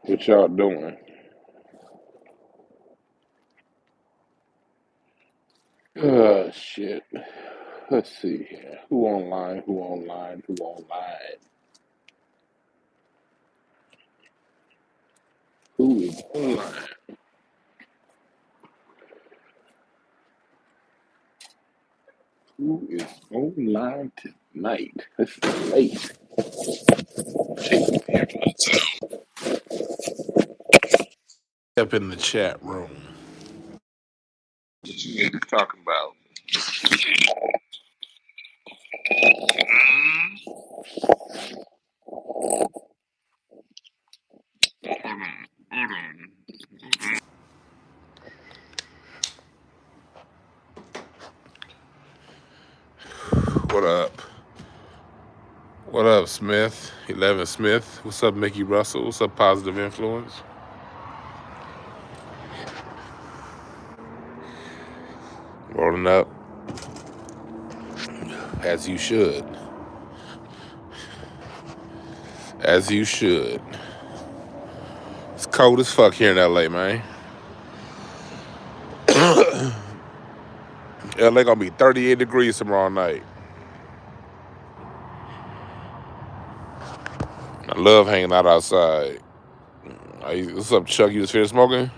What y'all doing? Shit. Let's see here. Who online? Who online? Who online? Who is online? Who is online tonight? This is late. Up in the chat room. What you niggas talking about? What up? What up, Smith? 11 Smith. What's up, Mickey Russell? What's up, Positive Influence? Rolling up. As you should. As you should. It's cold as fuck here in LA, man. LA gonna be 38 degrees tomorrow night. I love hanging out outside. What's up, Chuck? You just finished smoking?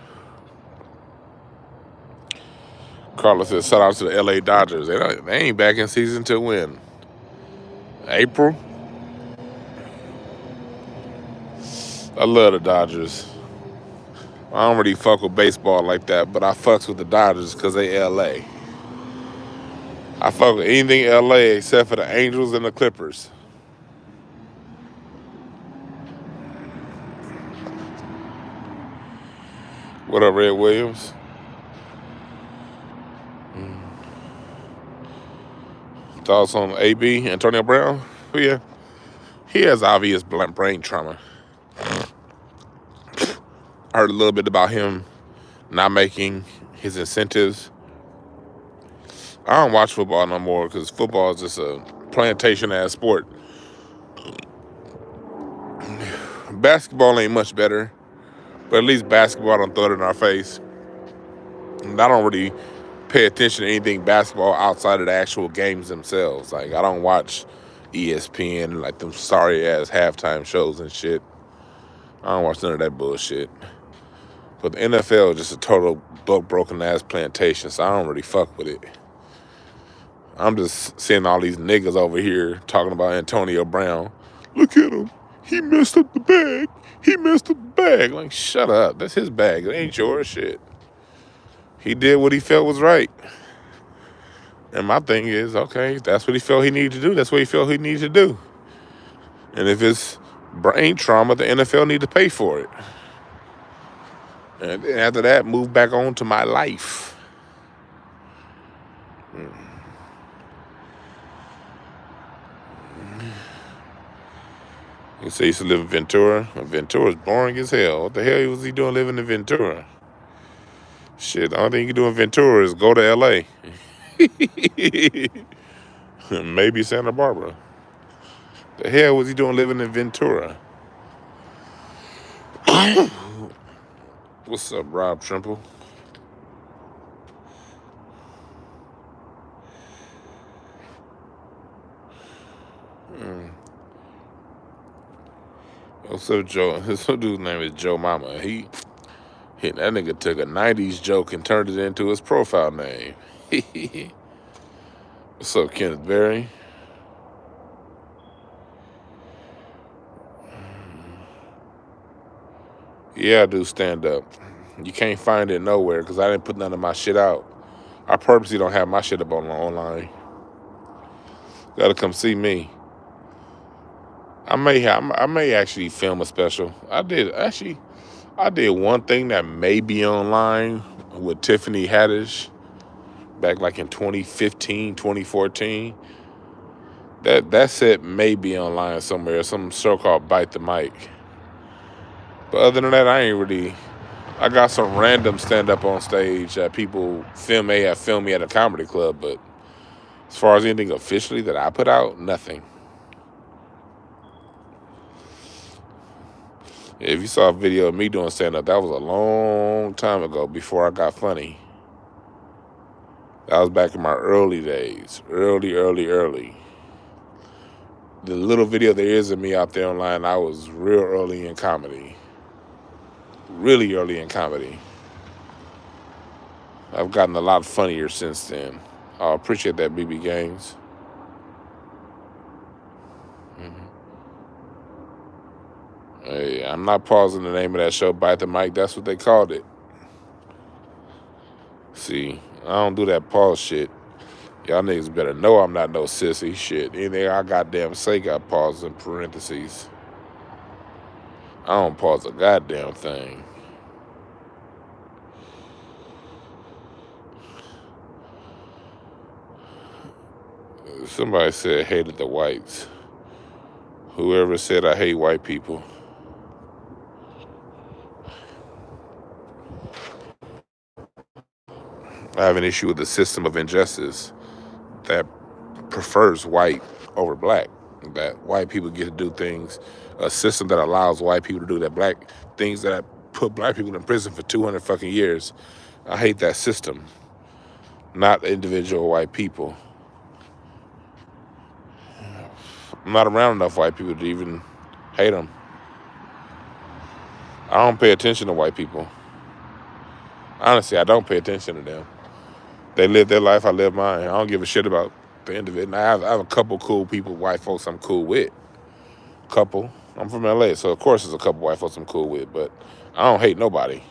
Carlos says, shout out to the LA Dodgers. They ain't back in season till when? April? I love the Dodgers. I don't really fuck with baseball like that, but I fucks with the Dodgers because they LA. I fuck with anything LA except for the Angels and the Clippers. What up, Red Williams? Thoughts on AB, Antonio Brown? Yeah, he has obvious brain trauma. I heard a little bit about him not making his incentives. I don't watch football no more because football is just a plantation-ass sport. Basketball ain't much better, but at least basketball don't throw it in our face. And I don't really pay attention to anything basketball outside of the actual games themselves. Like, I don't watch ESPN, like them sorry-ass halftime shows and shit. I don't watch none of that bullshit. But the NFL is just a total broken-ass plantation, so I don't really fuck with it. I'm just seeing all these niggas over here talking about Antonio Brown. Look at him. He messed up the bag. He messed up the bag. Like, shut up. That's his bag. It ain't your shit. He did what he felt was right. And my thing is, okay, that's what he felt he needed to do. That's what he felt he needed to do. And if it's brain trauma, the NFL need to pay for it. And then after that, move back on to my life. You say he used to live in Ventura. Ventura's boring as hell. What the hell was he doing living in Ventura? Shit, the only thing you can do in Ventura is go to L.A. Maybe Santa Barbara. The hell was he doing living in Ventura? What's up, Rob Trimple? What's up, Joe? This dude's name is Joe Mama. That nigga took a 90s joke and turned it into his profile name. What's up, Kenneth Berry? Yeah, I do stand up. You can't find it nowhere because I didn't put none of my shit out. I purposely don't have my shit up online. Gotta come see me. I may actually film a special. I did one thing that may be online with Tiffany Haddish back like in 2015, 2014. That set may be online somewhere, some show called Bite the Mic. But other than that, I got some random stand-up on stage that people may have filmed me at a comedy club, but as far as anything officially that I put out, nothing. If you saw a video of me doing stand-up, that was a long time ago before I got funny. That was back in my early days. Early. The little video there is of me out there online, I was real early in comedy. Really early in comedy. I've gotten a lot funnier since then. I appreciate that, BB Games. Hey, I'm not pausing the name of that show, Bite the Mic. That's what they called it. See, I don't do that pause shit. Y'all niggas better know I'm not no sissy shit. Anything I goddamn say got pause in parentheses. I don't pause a goddamn thing. Somebody said hated the whites. Whoever said I hate white people. I have an issue with the system of injustice that prefers white over black. That white people get to do things, a system that allows white people to do that black things that put black people in prison for 200 fucking years. I hate that system, not individual white people. I'm not around enough white people to even hate them. I don't pay attention to white people. Honestly, I don't pay attention to them. They live their life, I live mine. I don't give a shit about the end of it. And I have a couple cool people, white folks I'm cool with. Couple. I'm from LA, so of course there's a couple white folks I'm cool with, but I don't hate nobody.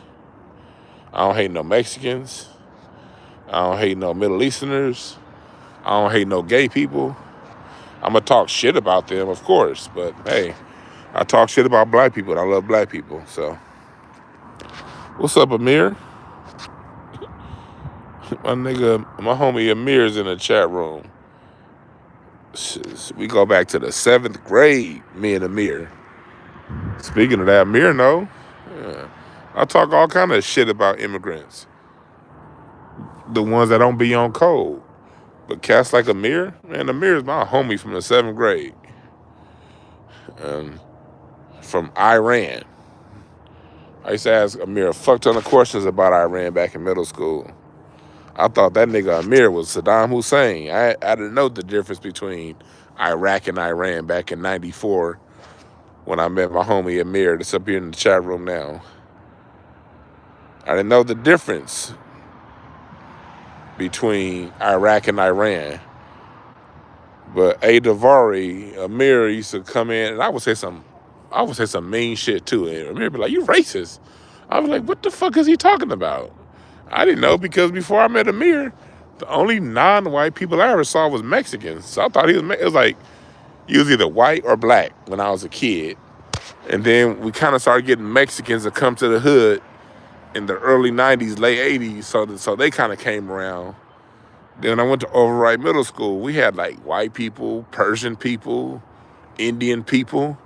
I don't hate no Mexicans. I don't hate no Middle Easterners. I don't hate no gay people. I'm going to talk shit about them, of course, but hey, I talk shit about black people, and I love black people, so. What's up, Amir? My homie Amir's in the chat room. We go back to the 7th grade, me and Amir. Speaking of that, Amir, no. Yeah. I talk all kind of shit about immigrants. The ones that don't be on code. But cats like Amir, man, Amir is my homie from the 7th grade. From Iran. I used to ask Amir a fuck ton of questions about Iran back in middle school. I thought that nigga Amir was Saddam Hussein. I didn't know the difference between Iraq and Iran back in 94 when I met my homie Amir that's up here in the chat room now. I didn't know the difference between Iraq and Iran. But Davari, Amir used to come in and I would say some mean shit too. And Amir would be like, "You racist." I was like, "What the fuck is he talking about?" I didn't know because before I met Amir, the only non-white people I ever saw was Mexicans. So I thought it was like, he was either white or black when I was a kid. And then we kind of started getting Mexicans to come to the hood in the early 90s, late 80s. So they kind of came around. Then I went to Overwright Middle School. We had like white people, Persian people, Indian people.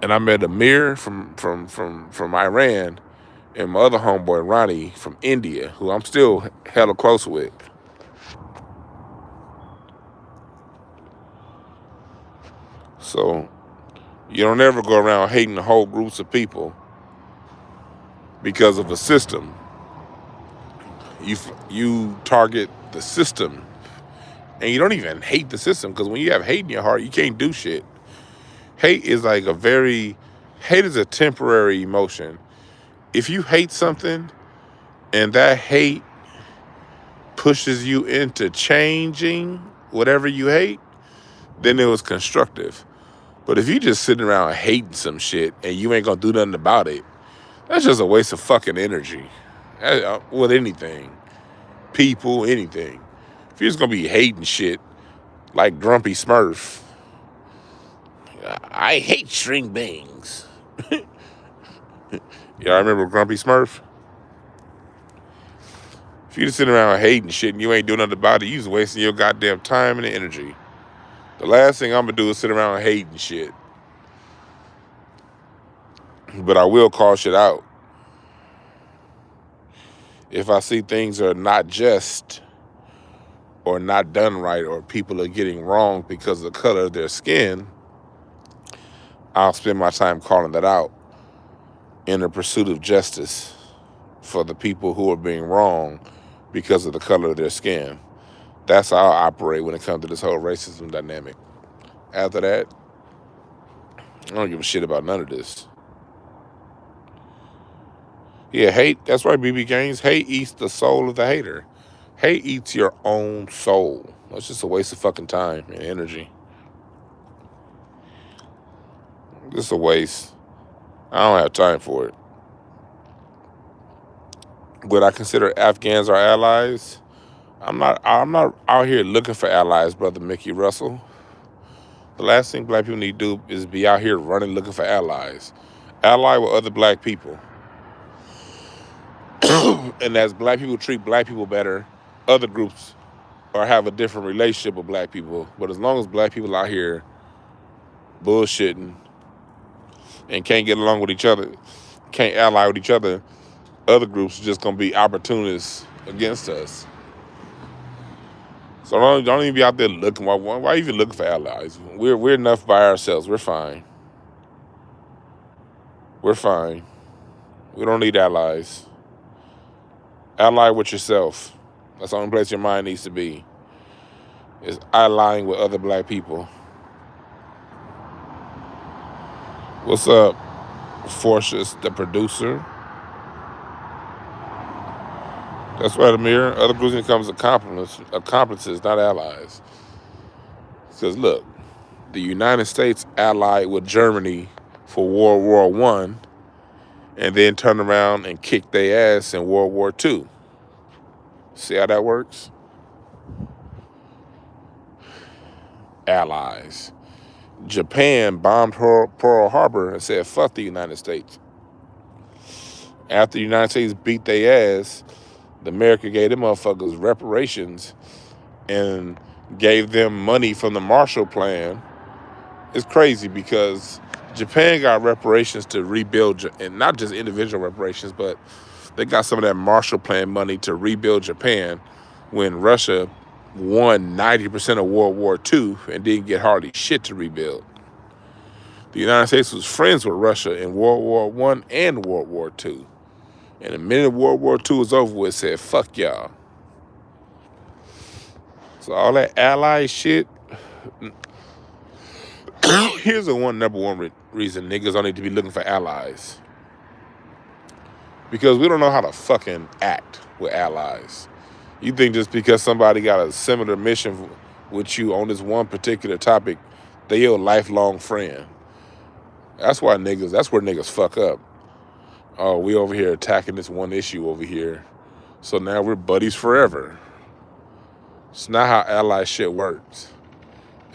And I met Amir from Iran. And my other homeboy, Ronnie, from India, who I'm still hella close with. So you don't ever go around hating whole groups of people because of a system. You target the system. And you don't even hate the system, because when you have hate in your heart, you can't do shit. Hate is a temporary emotion. If you hate something and that hate pushes you into changing whatever you hate, then it was constructive. But if you just sitting around hating some shit and you ain't gonna do nothing about it, that's just a waste of fucking energy. With anything. People, anything. If you're just gonna be hating shit like Grumpy Smurf, I hate string beans. Y'all remember Grumpy Smurf? If you just sitting around hating shit and you ain't doing nothing about it, you just wasting your goddamn time and energy. The last thing I'm gonna do is sit around hating shit. But I will call shit out. If I see things are not just or not done right, or people are getting wrong because of the color of their skin, I'll spend my time calling that out. in the pursuit of justice for the people who are being wronged because of the color of their skin. That's how I operate when it comes to this whole racism dynamic. After that, I don't give a shit about none of this. Yeah, hate, that's right, BB Gaines. Hate eats the soul of the hater. Hate eats your own soul. It's just a waste of fucking time and energy. Just a waste. I don't have time for it. Would I consider Afghans our allies? I'm not out here looking for allies, brother Mickey Russell. The last thing black people need to do is be out here running looking for allies. Ally with other black people. And as black people treat black people better, other groups or have a different relationship with black people. But as long as black people out here bullshitting and can't get along with each other, can't ally with each other, other groups are just gonna be opportunists against us. So don't even be out there looking. Why even looking for allies? We're enough by ourselves. We're fine. We're fine. We don't need allies. Ally with yourself. That's the only place your mind needs to be. Is allying with other black people. What's up, Forcious, the producer? That's right, Amir. Other groups becomes accomplices, not allies. Because look, the United States allied with Germany for World War I, and then turned around and kicked their ass in World War II. See how that works? Allies. Japan bombed Pearl Harbor and said, fuck the United States. After the United States beat their ass, America gave them motherfuckers reparations and gave them money from the Marshall Plan. It's crazy because Japan got reparations to rebuild, and not just individual reparations, but they got some of that Marshall Plan money to rebuild Japan when Russia won 90% of World War II and didn't get hardly shit to rebuild. The United States was friends with Russia in World War I and World War II. And the minute World War II was over with, said, fuck y'all. So all that ally shit, here's the number one reason niggas don't need to be looking for allies. Because we don't know how to fucking act with allies. You think just because somebody got a similar mission with you on this one particular topic, they your lifelong friend. That's where niggas fuck up. Oh, we over here attacking this one issue over here. So now we're buddies forever. It's not how ally shit works.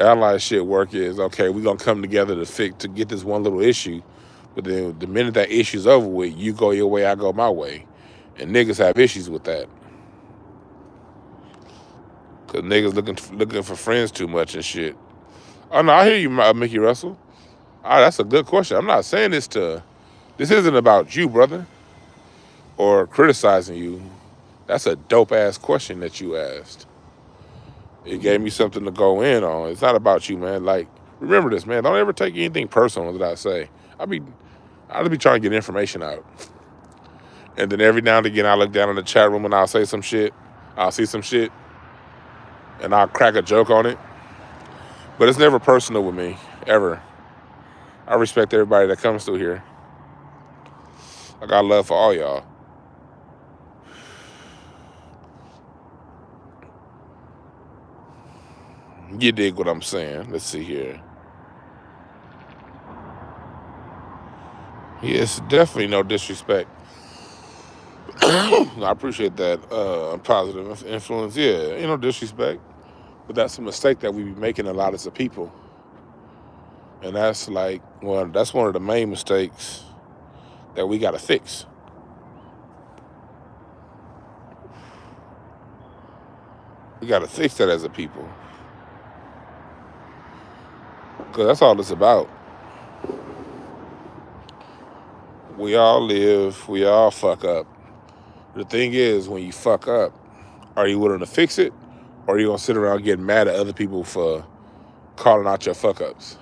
Ally shit work is, okay, we're gonna come together to get this one little issue, but then the minute that issue's over with, you go your way, I go my way. And niggas have issues with that. Cause niggas looking for friends too much and shit. Oh no, I hear you, Mickey Russell. That's a good question. I'm not saying this isn't about you, brother, or criticizing you. That's a dope ass question that you asked. It gave me something to go in on. It's not about you, man. Like, remember this, man. Don't ever take anything personal that I say. I'll just be trying to get information out. And then every now and again, I look down in the chat room and I'll say some shit. I'll see some shit. And I'll crack a joke on it. But it's never personal with me, ever. I respect everybody that comes through here. I got love for all y'all. You dig what I'm saying? Let's see here. Yes, definitely no disrespect. I appreciate that positive influence. Yeah, ain't no disrespect. But that's a mistake that we be making a lot as a people. And that's that's one of the main mistakes that we got to fix. We got to fix that as a people. Because that's all it's about. We all live, we all fuck up. The thing is, when you fuck up, are you willing to fix it? Or are you going to sit around getting mad at other people for calling out your fuck ups?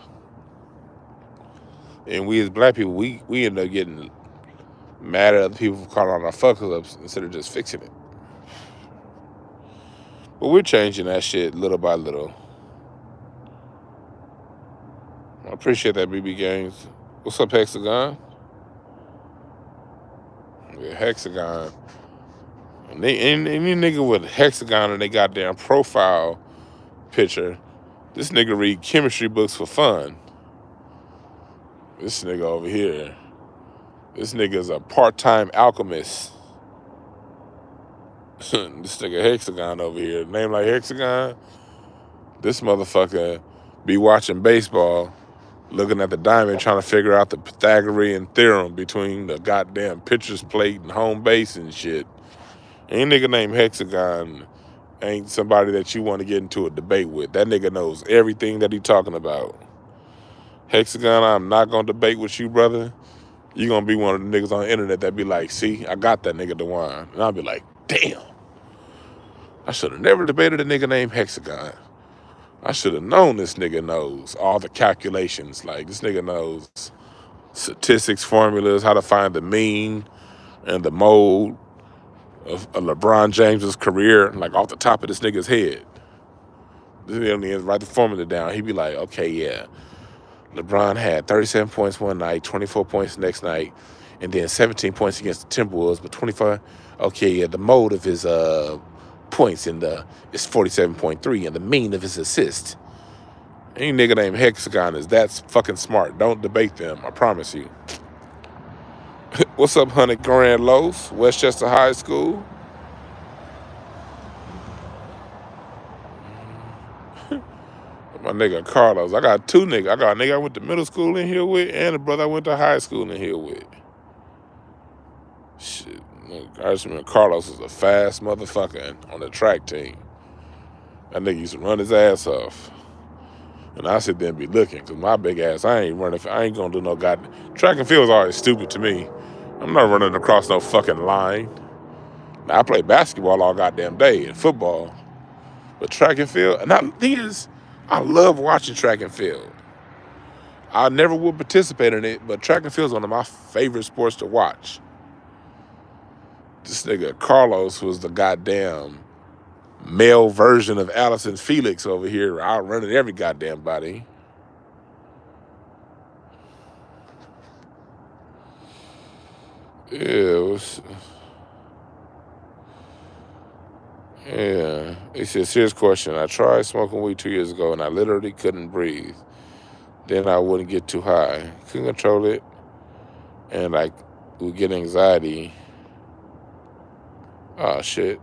And we as black people, we end up getting mad at other people for calling on our fuck ups instead of just fixing it. But we're changing that shit little by little. I appreciate that, BB Games. What's up, Hexagon? Yeah, Hexagon. And any nigga with Hexagon in their goddamn profile picture, this nigga read chemistry books for fun. This nigga over here, this nigga's a part-time alchemist. This nigga Hexagon over here, name like Hexagon. This motherfucker be watching baseball, looking at the diamond, trying to figure out the Pythagorean theorem between the goddamn pitcher's plate and home base and shit. Any nigga named Hexagon ain't somebody that you want to get into a debate with. That nigga knows everything that he talking about. Hexagon, I'm not gonna debate with you, brother. You gonna be one of the niggas on the internet that be like, see, I got that nigga Dwan. And I'll be like, damn. I should have never debated a nigga named Hexagon. I should have known this nigga knows all the calculations. Like, this nigga knows statistics, formulas, how to find the mean and the mode of LeBron James's career, like off the top of this nigga's head. This nigga only write the formula down. He'd be like, okay, yeah. LeBron had 37 points one night, 24 points the next night, and then 17 points against the Timberwolves, but 25. Okay, yeah, the mode of his points is 47.3, and the mean of his assists. Any nigga named Hexagon is that fucking smart. Don't debate them, I promise you. What's up, 100 Grand Los, Westchester High School? My nigga Carlos. I got two niggas. I got a nigga I went to middle school in here with and a brother I went to high school in here with. Shit. I just remember Carlos was a fast motherfucker on the track team. That nigga used to run his ass off. And I sit there and be looking, because my big ass, I ain't gonna do no goddamn. Track and field is always stupid to me. I'm not running across no fucking line. Now, I play basketball all goddamn day and football. But track and field, and the thing is, I love watching track and field. I never would participate in it, but track and field is one of my favorite sports to watch. This nigga Carlos was the goddamn male version of Allison Felix over here, outrunning every goddamn body. Yeah, he says, serious question. I tried smoking weed 2 years ago and I literally couldn't breathe. Then I wouldn't get too high. Couldn't control it. And I would get anxiety. Oh, shit.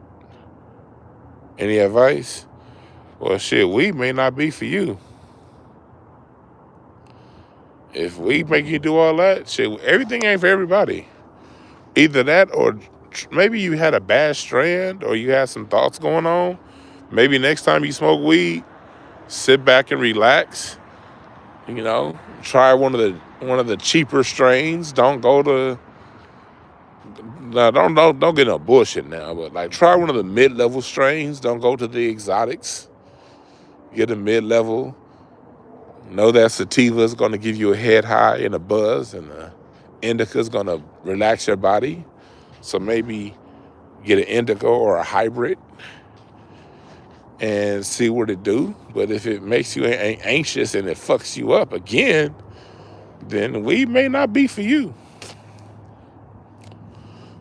Any advice? Well, shit, weed may not be for you. If weed make you do all that, shit, everything ain't for everybody. Either that or maybe you had a bad strand or you had some thoughts going on. Maybe next time you smoke weed, sit back and relax. You know, try one of the cheaper strains. Don't go to don't get no bullshit now, but like try one of the mid-level strains. Don't go to the exotics. Get a mid-level. Know that sativa is going to give you a head high and a buzz, and the indica is going to relax your body. So maybe get an indica or a hybrid and see what it do. But if it makes you anxious and it fucks you up again, then weed may not be for you.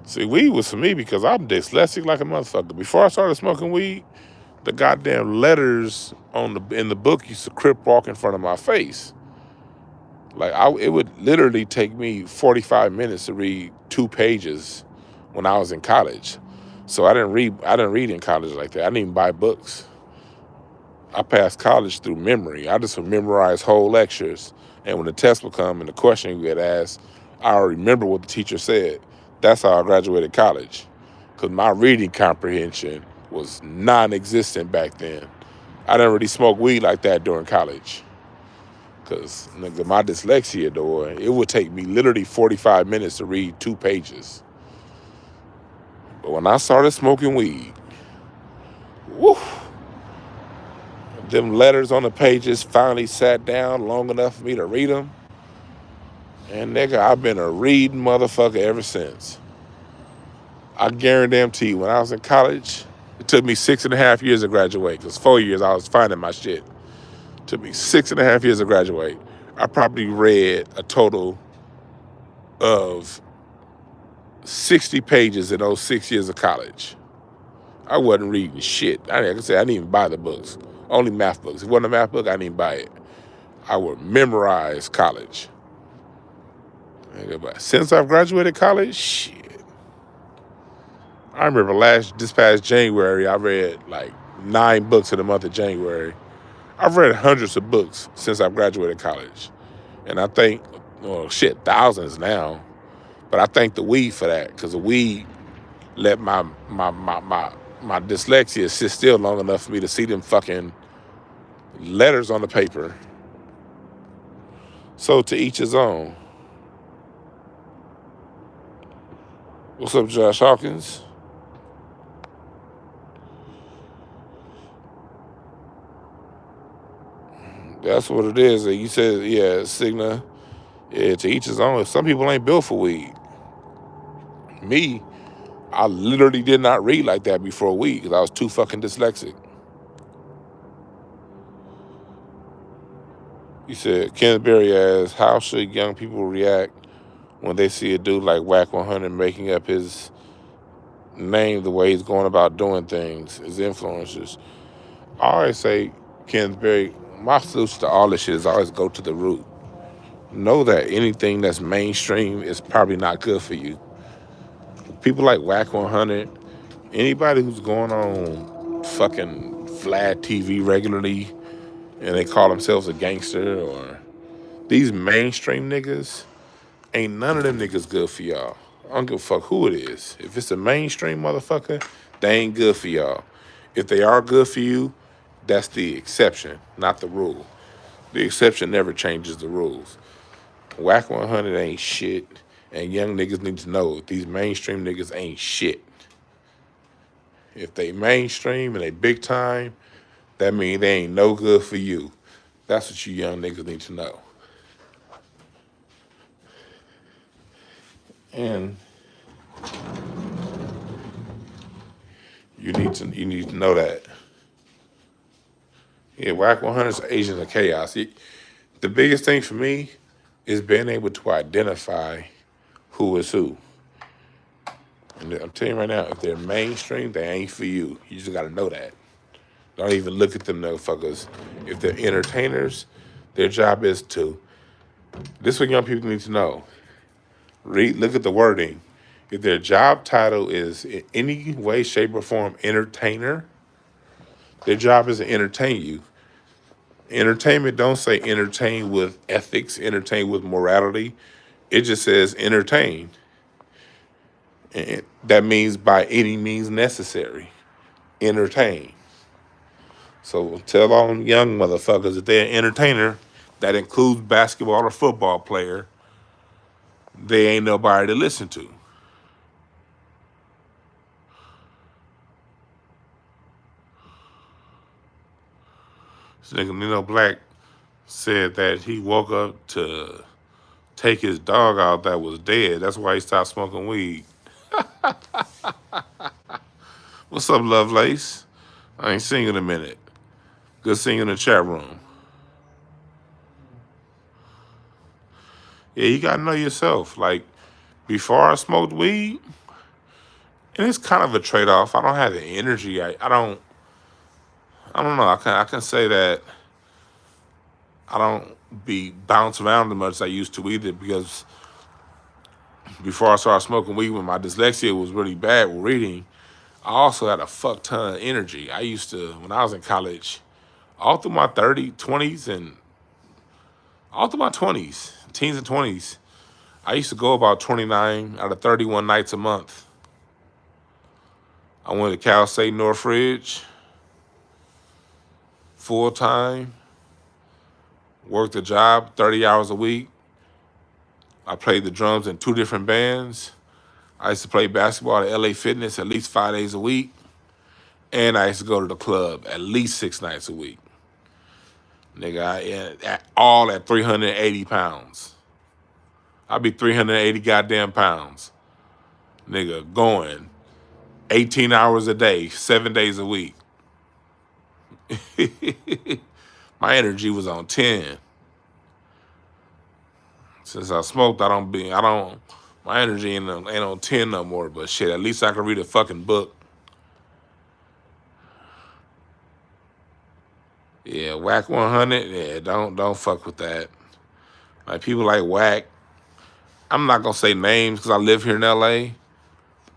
See, weed was for me because I'm dyslexic like a motherfucker. Before I started smoking weed, the goddamn letters in the book used to crip walk in front of my face. Like it would literally take me 45 minutes to read 2 pages when I was in college. So I didn't read in college like that. I didn't even buy books. I passed college through memory. I just would memorize whole lectures. And when the test would come and the question you get asked, I remember what the teacher said. That's how I graduated college. Because my reading comprehension was non-existent back then. I didn't really smoke weed like that during college. Because nigga, my dyslexia, though, it would take me literally 45 minutes to read 2 pages. But when I started smoking weed, woo, them letters on the pages finally sat down long enough for me to read them. And nigga, I've been a reading motherfucker ever since. I guarantee you, when I was in college, it took me 6.5 years to graduate. Because 4 years I was finding my shit. It took me 6.5 years to graduate. I probably read a total of 60 pages in those 6 years of college. I wasn't reading shit. Like I said, I didn't even buy the books. Only math books. If it wasn't a math book, I didn't even buy it. I would memorize college. But since I've graduated college, shit. I remember this past January, I read like 9 books in the month of January. I've read hundreds of books since I've graduated college. And I think, well, shit, thousands now. But I thank the weed for that, because the weed let my dyslexia sit still long enough for me to see them fucking letters on the paper. So to each his own. What's up, Josh Hawkins? That's what it is. You said, yeah, Cigna. Yeah, to each his own. Some people ain't built for weed. Me, I literally did not read like that before weed because I was too fucking dyslexic. You said, Kenneth Berry asks, how should young people react when they see a dude like Whack 100 making up his name the way he's going about doing things, his influencers? I always say, Kenneth Berry, my solution to all this shit is always go to the root. Know that anything that's mainstream is probably not good for you. People like Whack 100, anybody who's going on fucking Vlad TV regularly and they call themselves a gangster, or these mainstream niggas, ain't none of them niggas good for y'all. I don't give a fuck who it is. If it's a mainstream motherfucker, they ain't good for y'all. If they are good for you, that's the exception, not the rule. The exception never changes the rules. Whack 100 ain't shit, and young niggas need to know these mainstream niggas ain't shit. If they mainstream and they big time, that means they ain't no good for you. That's what you young niggas need to know. And you need to know that. Yeah, Whack 100 is agents of chaos. The biggest thing for me is being able to identify who is who. And I'm telling you right now, if they're mainstream, they ain't for you. You just got to know that. Don't even look at them motherfuckers. If they're entertainers, their job is to. This is what young people need to know. Look at the wording. If their job title is in any way, shape, or form entertainer, their job is to entertain you. Entertainment don't say entertain with ethics, entertain with morality. It just says entertain. And that means by any means necessary. Entertain. So tell all them young motherfuckers that they're an entertainer, that includes basketball or football player, they ain't nobody to listen to. This nigga Nino Black said that he woke up to take his dog out that was dead. That's why he stopped smoking weed. What's up, Lovelace? I ain't seen you in a minute. Good seeing you in the chat room. Yeah, you gotta know yourself. Like, before I smoked weed, and it's kind of a trade-off. I don't have the energy. I don't know. I can say that I don't be bounce around as much as I used to either, because before I started smoking weed, when my dyslexia was really bad with reading, I also had a fuck ton of energy. I used to, when I was in college, all through my 30s, 20s, and all through my 20s, teens and 20s, I used to go about 29 out of 31 nights a month. I went to Cal State Northridge, full time, worked a job 30 hours a week. I played the drums in 2 different bands. I used to play basketball at LA Fitness at least 5 days a week. And I used to go to the club at least 6 nights a week. Nigga, all at 380 pounds. I'll be 380 goddamn pounds. Nigga, going 18 hours a day, 7 days a week. My energy was on 10. Since I smoked, my energy ain't on 10 no more, but shit, at least I can read a fucking book. Yeah, Whack 100, yeah, don't fuck with that. Like, people like Whack, I'm not gonna say names because I live here in LA,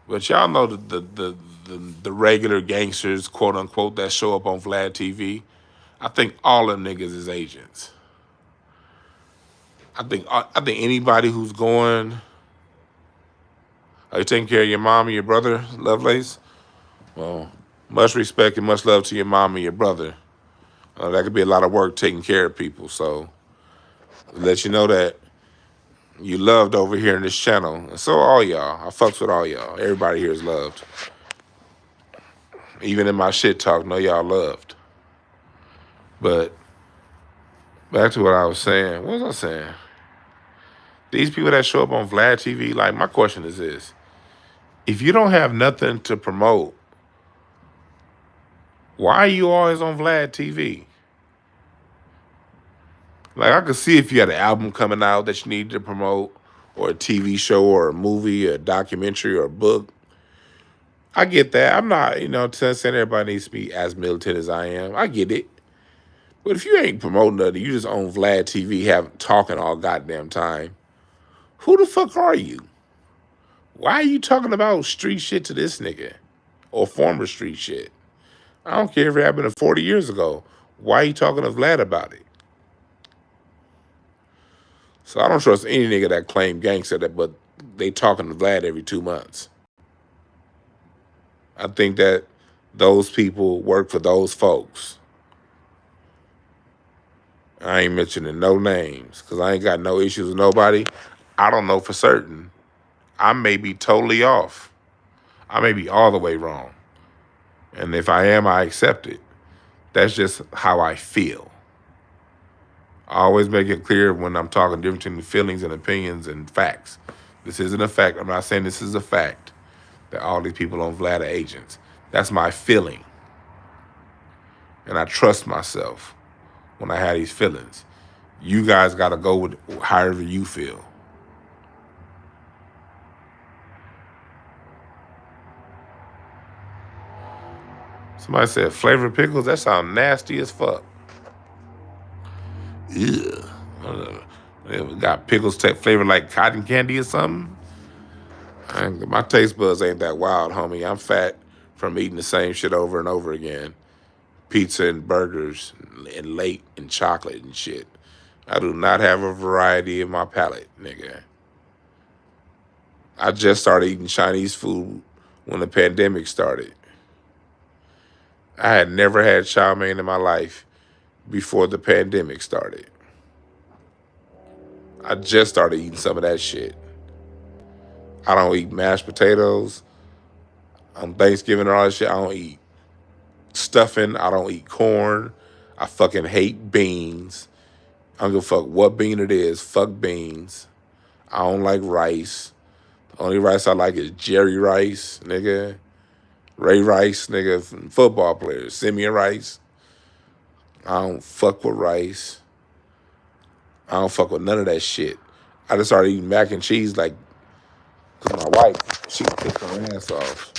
but y'all know the regular gangsters, quote unquote, that show up on Vlad TV. I think all them niggas is agents. I think anybody who's going, are you taking care of your mom and your brother, Lovelace? Well, much respect and much love to your mom and your brother. That could be a lot of work taking care of people. So, let you know that you loved over here in this channel. And so are all y'all. I fucks with all y'all. Everybody here is loved. Even in my shit talk, know y'all loved. But back to what I was saying. What was I saying? These people that show up on Vlad TV, like, my question is this. If you don't have nothing to promote, why are you always on Vlad TV? Like, I could see if you had an album coming out that you need to promote, or a TV show, or a movie, or a documentary, or a book. I get that. I'm not, saying everybody needs to be as militant as I am. I get it. But if you ain't promoting nothing, you just on Vlad TV talking all goddamn time, who the fuck are you? Why are you talking about street shit to this nigga? Or former street shit? I don't care if it happened 40 years ago. Why are you talking to Vlad about it? So I don't trust any nigga that claim gangster but they talking to Vlad every 2 months. I think that those people work for those folks. I ain't mentioning no names because I ain't got no issues with nobody. I don't know for certain. I may be totally off. I may be all the way wrong. And if I am, I accept it. That's just how I feel. I always make it clear when I'm talking difference between feelings and opinions and facts. This isn't a fact. I'm not saying this is a fact that all these people on Vlad are agents. That's my feeling. And I trust myself when I have these feelings. You guys got to go with however you feel. Somebody said flavored pickles? That sounds nasty as fuck. Yeah. Got pickles flavored like cotton candy or something? My taste buds ain't that wild, homie. I'm fat from eating the same shit over and over again. Pizza and burgers and late and chocolate and shit. I do not have a variety in my palate, nigga. I just started eating Chinese food when the pandemic started. I had never had chow mein in my life before the pandemic started. I just started eating some of that shit. I don't eat mashed potatoes on Thanksgiving and all that shit. I don't eat stuffing. I don't eat corn. I fucking hate beans. I don't give a fuck what bean it is. Fuck beans. I don't like rice. The only rice I like is Jerry Rice, nigga. Ray Rice, nigga, football players. Simeon Rice. I don't fuck with rice. I don't fuck with none of that shit. I just started eating mac and cheese like, because my wife, she pissed her ass off.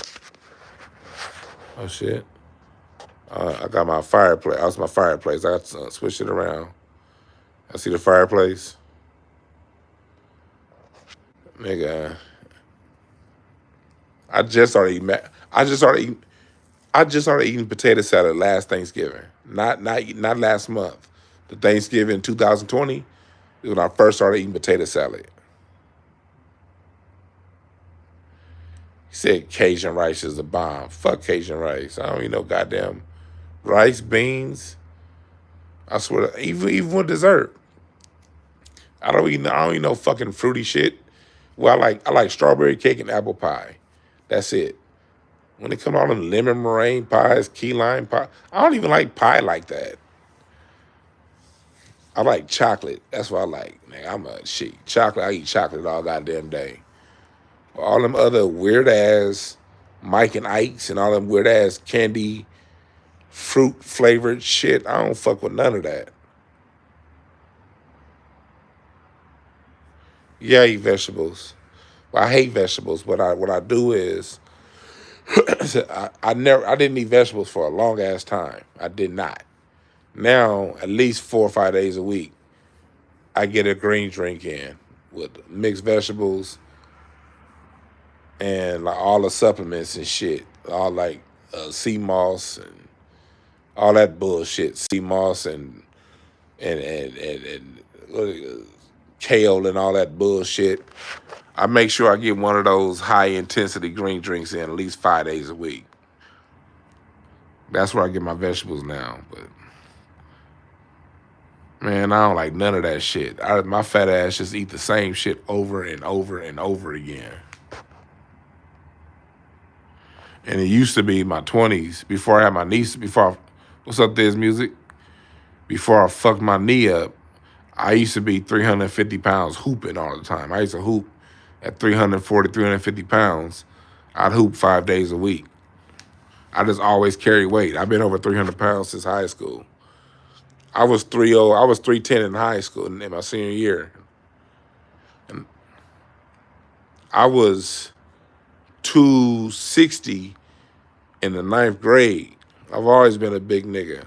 Oh, shit. I got my fireplace. That's my fireplace. I got to switch it around. I see the fireplace. Nigga, I just started eating potato salad last Thanksgiving. Not last month. The Thanksgiving 2020 is when I first started eating potato salad. He said Cajun rice is a bomb. Fuck Cajun rice. I don't eat no goddamn rice, beans. I swear, even with dessert. I don't eat no fucking fruity shit. Well, I like strawberry cake and apple pie. That's it. When it comes to all them lemon meringue pies, key lime pie, I don't even like pie like that. I like chocolate. That's what I like. Nigga, I'm a shit. Chocolate, I eat chocolate all goddamn day. All them other weird ass Mike and Ike's and all them weird ass candy, fruit flavored shit. I don't fuck with none of that. Yeah, I eat vegetables. Well, I hate vegetables. What I do is I didn't eat vegetables for a long ass time. I did not. Now, at least 4 or 5 days a week, I get a green drink in with mixed vegetables and like all the supplements and shit. All like sea moss and all that bullshit. Sea moss and kale and all that bullshit. I make sure I get one of those high intensity green drinks in at least 5 days a week. That's where I get my vegetables now. But man, I don't like none of that shit. My fat ass just eat the same shit over and over and over again. And it used to be my 20s before I had my niece. What's up, There's Music? Before I fucked my knee up, I used to be 350 pounds hooping all the time. I used to hoop at 340, 350 pounds. I'd hoop 5 days a week. I just always carry weight. I've been over 300 pounds since high school. I was 3'0", I was 310 in high school in my senior year. And I was 260 in the ninth grade. I've always been a big nigga.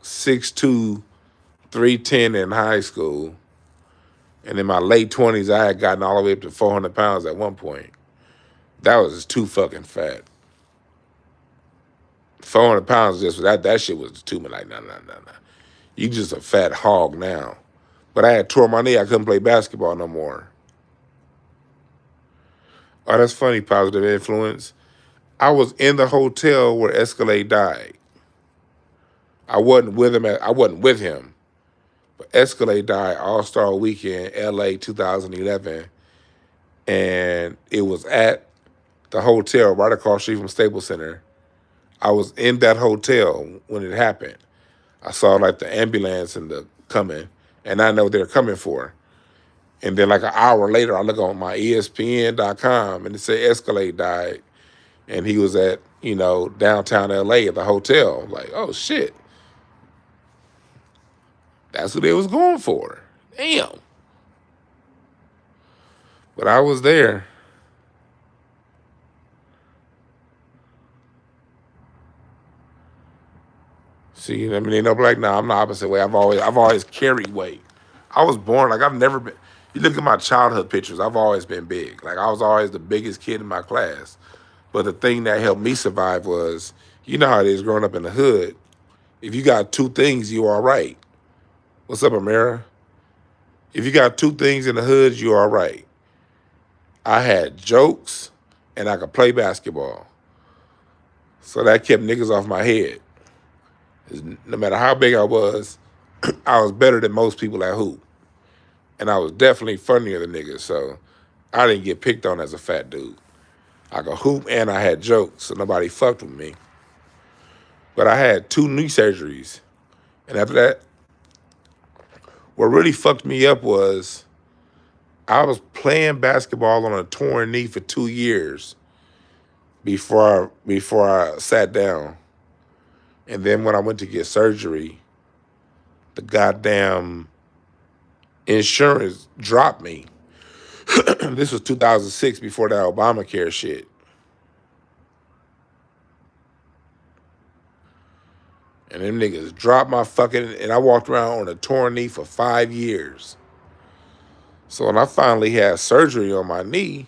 6'2", 310 in high school. And in my late 20s, I had gotten all the way up to 400 pounds at one point. That was just too fucking fat. 400 pounds just that shit was too much. Like, no. You just a fat hog now. But I had tore my knee. I couldn't play basketball no more. Oh, that's funny, positive influence. I was in the hotel where Escalade died. I wasn't with him. But Escalade died All-Star Weekend, LA 2011. And it was at the hotel right across the street from Staples Center. I was in that hotel when it happened. I saw like the ambulance and the coming, and I know what they're coming for. And then like an hour later, I look on my ESPN.com and it said Escalade died, and he was at downtown LA at the hotel. I'm like, oh shit, that's who they was going for. Damn. But I was there. See, I mean, ain't no black. Nah, I'm the opposite way. I've always carried weight. I was born like I've never been. You look at my childhood pictures. I've always been big. Like I was always the biggest kid in my class. But the thing that helped me survive was, you know how it is growing up in the hood. If you got two things, you all right. What's up, Amira? If you got two things in the hood, you all right. I had jokes and I could play basketball. So that kept niggas off my head. No matter how big I was better than most people at hoop. And I was definitely funnier than niggas, so I didn't get picked on as a fat dude. I could hoop and I had jokes, so nobody fucked with me. But I had 2 knee surgeries. And after that, what really fucked me up was I was playing basketball on a torn knee for 2 years before I sat down. And then when I went to get surgery, the goddamn insurance dropped me. This was 2006 before that Obamacare shit. And them niggas dropped my fucking, and I walked around on a torn knee for 5 years. So when I finally had surgery on my knee,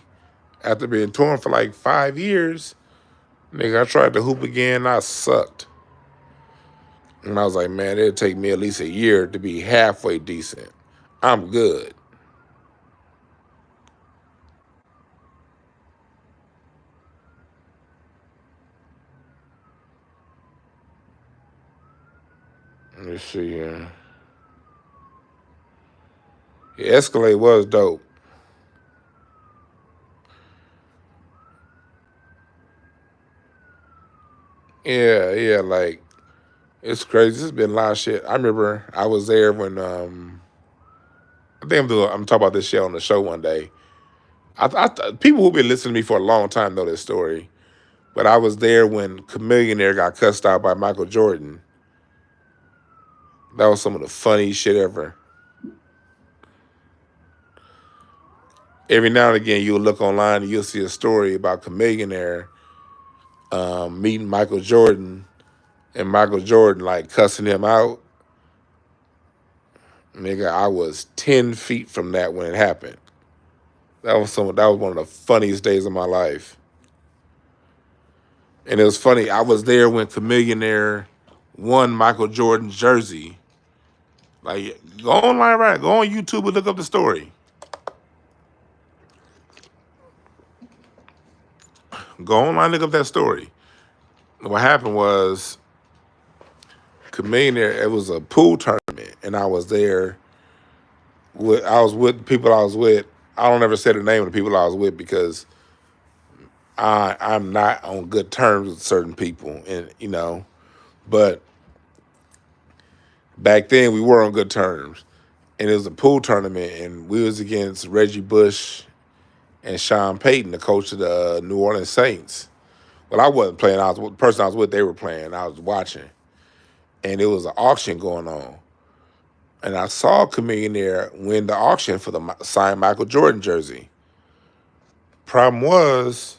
after being torn for like 5 years, nigga, I tried to hoop again, I sucked. And I was like, man, it'll take me at least a year to be halfway decent. I'm good. Let me see here. Yeah, Escalade was dope. Yeah, like It's crazy. There's been a lot of shit. I remember I was there when I think I'm talking about this shit on the show one day. People who've been listening to me for a long time know this story. But I was there when Chameleonaire got cussed out by Michael Jordan. That was some of the funniest shit ever. Every now and again, you'll look online and you'll see a story about Chameleonaire meeting Michael Jordan and Michael Jordan like cussing him out. Nigga, I was 10 feet from that when it happened. That was one of the funniest days of my life. And it was funny, I was there when Chameleonaire won Michael Jordan's jersey. Like, go online, right? Go on YouTube and look up the story. Go online, look up that story. What happened was, Chameleonaire, it was a pool tournament, and I was there. I was with the people I was with. I don't ever say the name of the people I was with because I'm not on good terms with certain people, and but back then we were on good terms, and it was a pool tournament, and we was against Reggie Bush and Sean Payton, the coach of the New Orleans Saints. Well, I wasn't playing. The person I was with. They were playing. I was watching, and it was an auction going on, and I saw Chameleonaire win the auction for the signed Michael Jordan jersey. Problem was,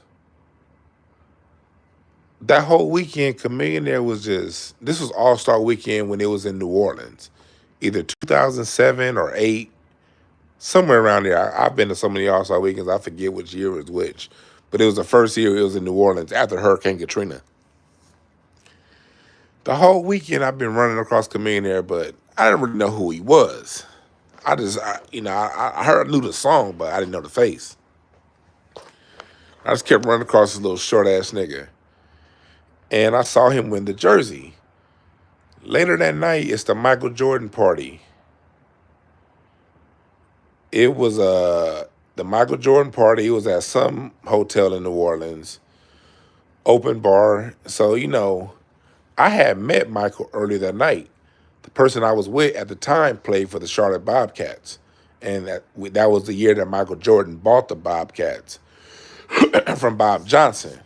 that whole weekend, Chameleonaire was this was All-Star weekend when it was in New Orleans, either 2007 or 8, somewhere around there. I've been to so many All-Star weekends, I forget which year was which. But it was the first year it was in New Orleans after Hurricane Katrina. The whole weekend I've been running across Chameleonaire, but I didn't really know who he was. I heard, I knew the song, but I didn't know the face. I just kept running across this little short-ass nigga. And I saw him win the jersey. Later that night, it's the Michael Jordan party. It was the Michael Jordan party. It was at some hotel in New Orleans, open bar. So I had met Michael earlier that night. The person I was with at the time played for the Charlotte Bobcats, and that was the year that Michael Jordan bought the Bobcats from Bob Johnson.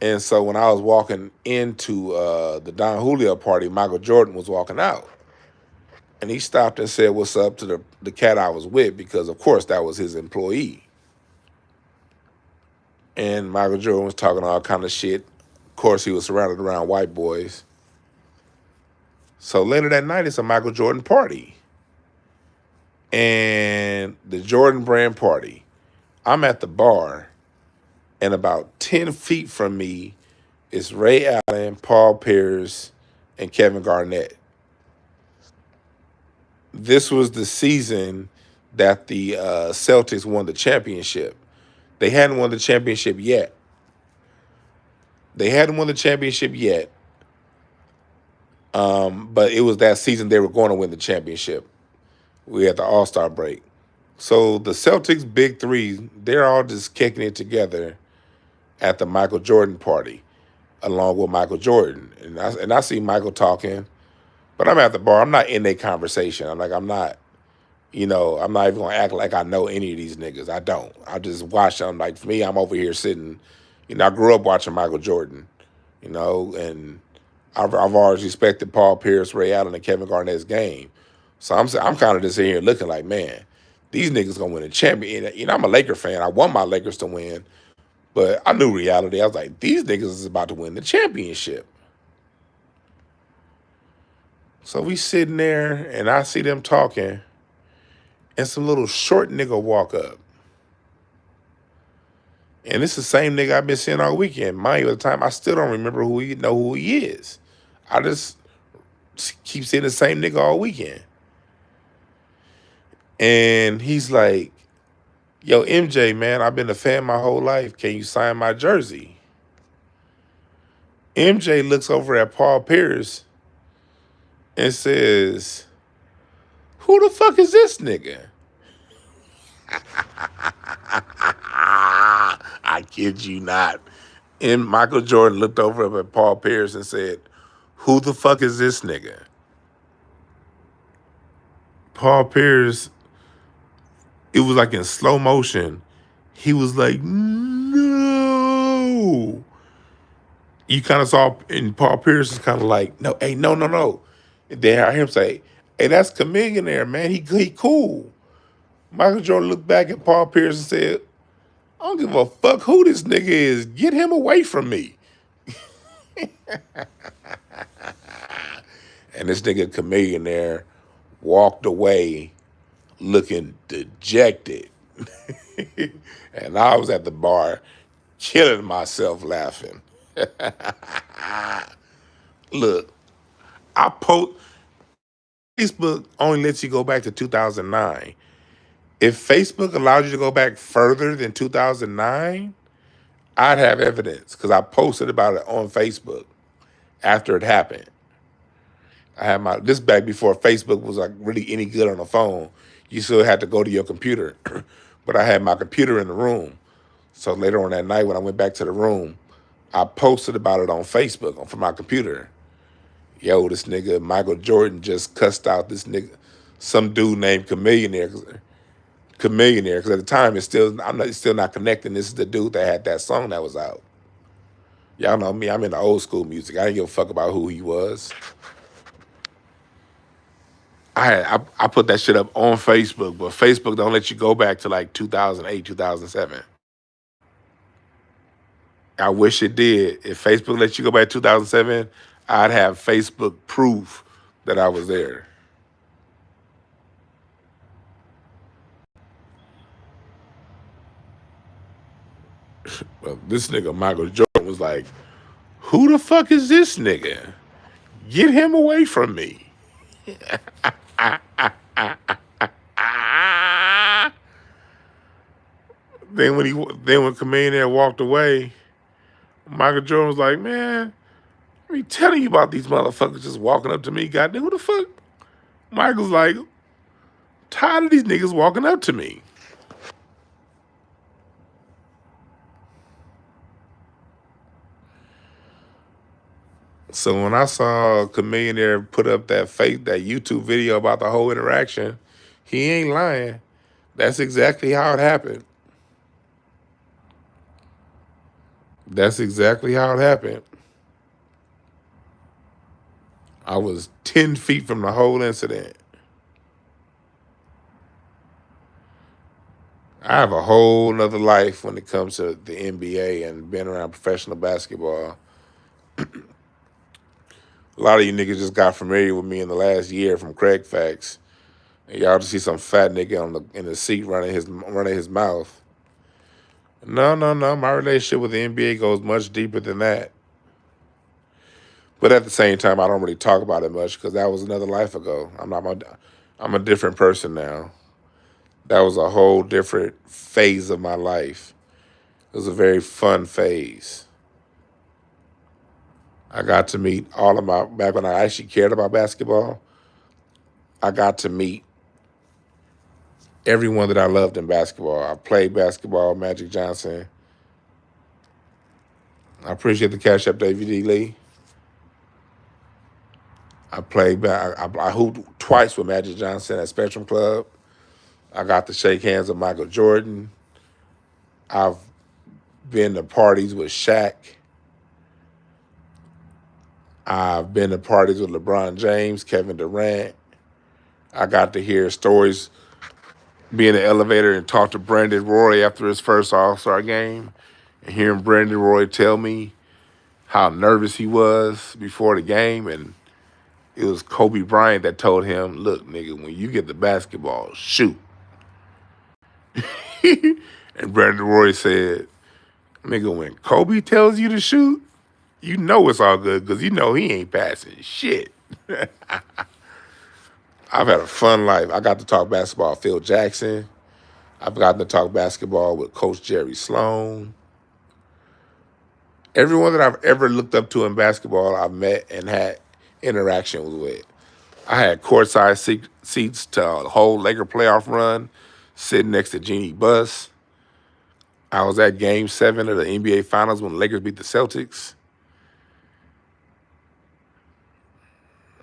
And so when I was walking into the Don Julio party, Michael Jordan was walking out. And he stopped and said, "What's up?" to the cat I was with, because, of course, that was his employee. And Michael Jordan was talking all kind of shit. Of course, he was surrounded around white boys. So later that night, it's a Michael Jordan party. And the Jordan brand party. I'm at the bar, and about 10 feet from me is Ray Allen, Paul Pierce, and Kevin Garnett. This was the season that the Celtics won the championship. They hadn't won the championship yet. But it was that season they were going to win the championship. We had the All-Star break. So the Celtics big three, they're all just kicking it together at the Michael Jordan party, along with Michael Jordan. And I see Michael talking, but I'm at the bar. I'm not in their conversation. I'm not even going to act like I know any of these niggas. I don't. I just watch them. Like, for me, I'm over here sitting, I grew up watching Michael Jordan, and I've always respected Paul Pierce, Ray Allen, and Kevin Garnett's game. So I'm kind of just sitting here looking like, man, these niggas going to win a champion. I'm a Laker fan. I want my Lakers to win. But I knew reality. I was like, these niggas is about to win the championship. So we sitting there, and I see them talking, and some little short nigga walk up. And it's the same nigga I've been seeing all weekend. Mind you, at the time, I still don't remember who he is. I just keep seeing the same nigga all weekend. And he's like, "Yo, MJ, man, I've been a fan my whole life. Can you sign my jersey?" MJ looks over at Paul Pierce and says, "Who the fuck is this nigga?" I kid you not. And Michael Jordan looked over at Paul Pierce and said, Who the fuck is this nigga? Paul Pierce, it was like in slow motion. He was like, no. You kind of saw, and Paul Pierce is kind of like, no, hey, no, no, no. And then I hear him say, hey, that's Chameleon there, man. He cool. Michael Jordan looked back at Paul Pierce and said, I don't give a fuck who this nigga is. Get him away from me. And this nigga Chameleon there walked away looking dejected. And I was at the bar killing myself laughing. Look, Facebook only lets you go back to 2009. If Facebook allowed you to go back further than 2009, I'd have evidence because I posted about it on Facebook after it happened. I had this back before Facebook was like really any good on the phone. You still had to go to your computer. But I had my computer in the room. So later on that night when I went back to the room, I posted about it on Facebook from my computer. Yo, this nigga Michael Jordan just cussed out this nigga, some dude named Chameleon, because at the time I'm still not connecting. This is the dude that had that song that was out. Y'all know me, I'm into old school music. I didn't give a fuck about who he was. I put that shit up on Facebook, but Facebook don't let you go back to like 2008, 2007. I wish it did. If Facebook let you go back to 2007, I'd have Facebook proof that I was there. Well, this nigga Michael Jordan was like, who the fuck is this nigga? Get him away from me. Then when Chameleon there walked away, Michael Jordan was like, man, I be telling you about these motherfuckers just walking up to me. Goddamn, who the fuck? Michael's like, tired of these niggas walking up to me. So when I saw Chameleon there put up that YouTube video about the whole interaction, he ain't lying. That's exactly how it happened. That's exactly how it happened. I was 10 feet from the whole incident. I have a whole nother life when it comes to the NBA and being around professional basketball. A lot of you niggas just got familiar with me in the last year from Craig Facts. And y'all just see some fat nigga in the seat running his mouth. No. My relationship with the NBA goes much deeper than that. But at the same time, I don't really talk about it much because that was another life ago. I'm a different person now. That was a whole different phase of my life. It was a very fun phase. I got to meet back when I actually cared about basketball, I got to meet everyone that I loved in basketball. I played basketball, Magic Johnson. I appreciate the Cash App, David D. Lee. I hooped twice with Magic Johnson at Spectrum Club. I got to shake hands with Michael Jordan. I've been to parties with Shaq. I've been to parties with LeBron James, Kevin Durant. I got to hear stories, be in the elevator and talk to Brandon Roy after his first All-Star game, and hearing Brandon Roy tell me how nervous he was before the game, and it was Kobe Bryant that told him, look, nigga, when you get the basketball, shoot. And Brandon Roy said, nigga, when Kobe tells you to shoot, you know it's all good because you know he ain't passing shit. I've had a fun life. I got to talk basketball with Phil Jackson. I've gotten to talk basketball with Coach Jerry Sloan. Everyone that I've ever looked up to in basketball, I've met and had interactions with. I had courtside seats to a whole Laker playoff run, sitting next to Jeannie Buss. I was at Game 7 of the NBA Finals when the Lakers beat the Celtics.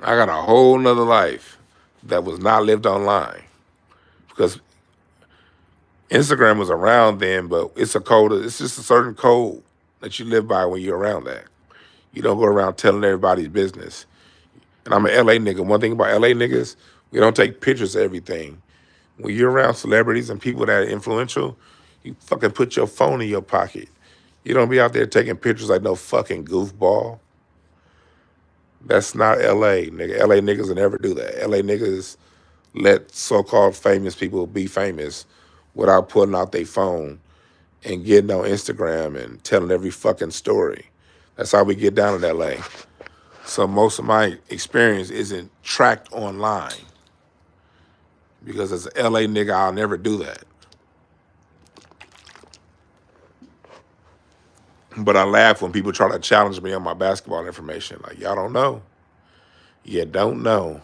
I got a whole nother life that was not lived online because Instagram was around then, but it's a code. It's just a certain code that you live by when you're around that. You don't go around telling everybody's business. And I'm an LA nigga. One thing about LA niggas, we don't take pictures of everything. When you're around celebrities and people that are influential, you fucking put your phone in your pocket. You don't be out there taking pictures like no fucking goofball. That's not LA, nigga. LA niggas will never do that. LA niggas let so-called famous people be famous without putting out their phone and getting on Instagram and telling every fucking story. That's how we get down in LA. So most of my experience isn't tracked online because as an LA nigga, I'll never do that. But I laugh when people try to challenge me on my basketball information. Like, y'all don't know. You don't know.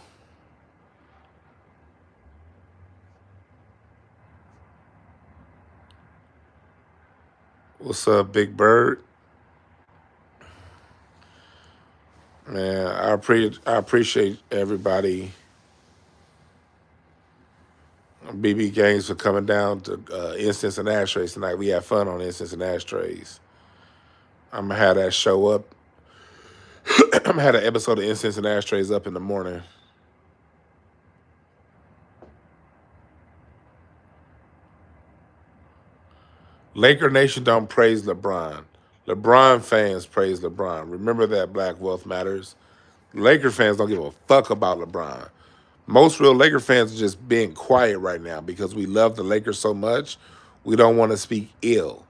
What's up, Big Bird? Man, I appreciate everybody, BB Games, for coming down to Instance and Ashtrays tonight. We had fun on Instance and Ashtrays. I'm gonna have that show up. I'm gonna have an episode of Instance and Ashtrays up in the morning. Laker Nation don't praise LeBron. LeBron fans praise LeBron. Remember that, Black Wealth Matters. Laker fans don't give a fuck about LeBron. Most real Laker fans are just being quiet right now because we love the Lakers so much, we don't want to speak ill.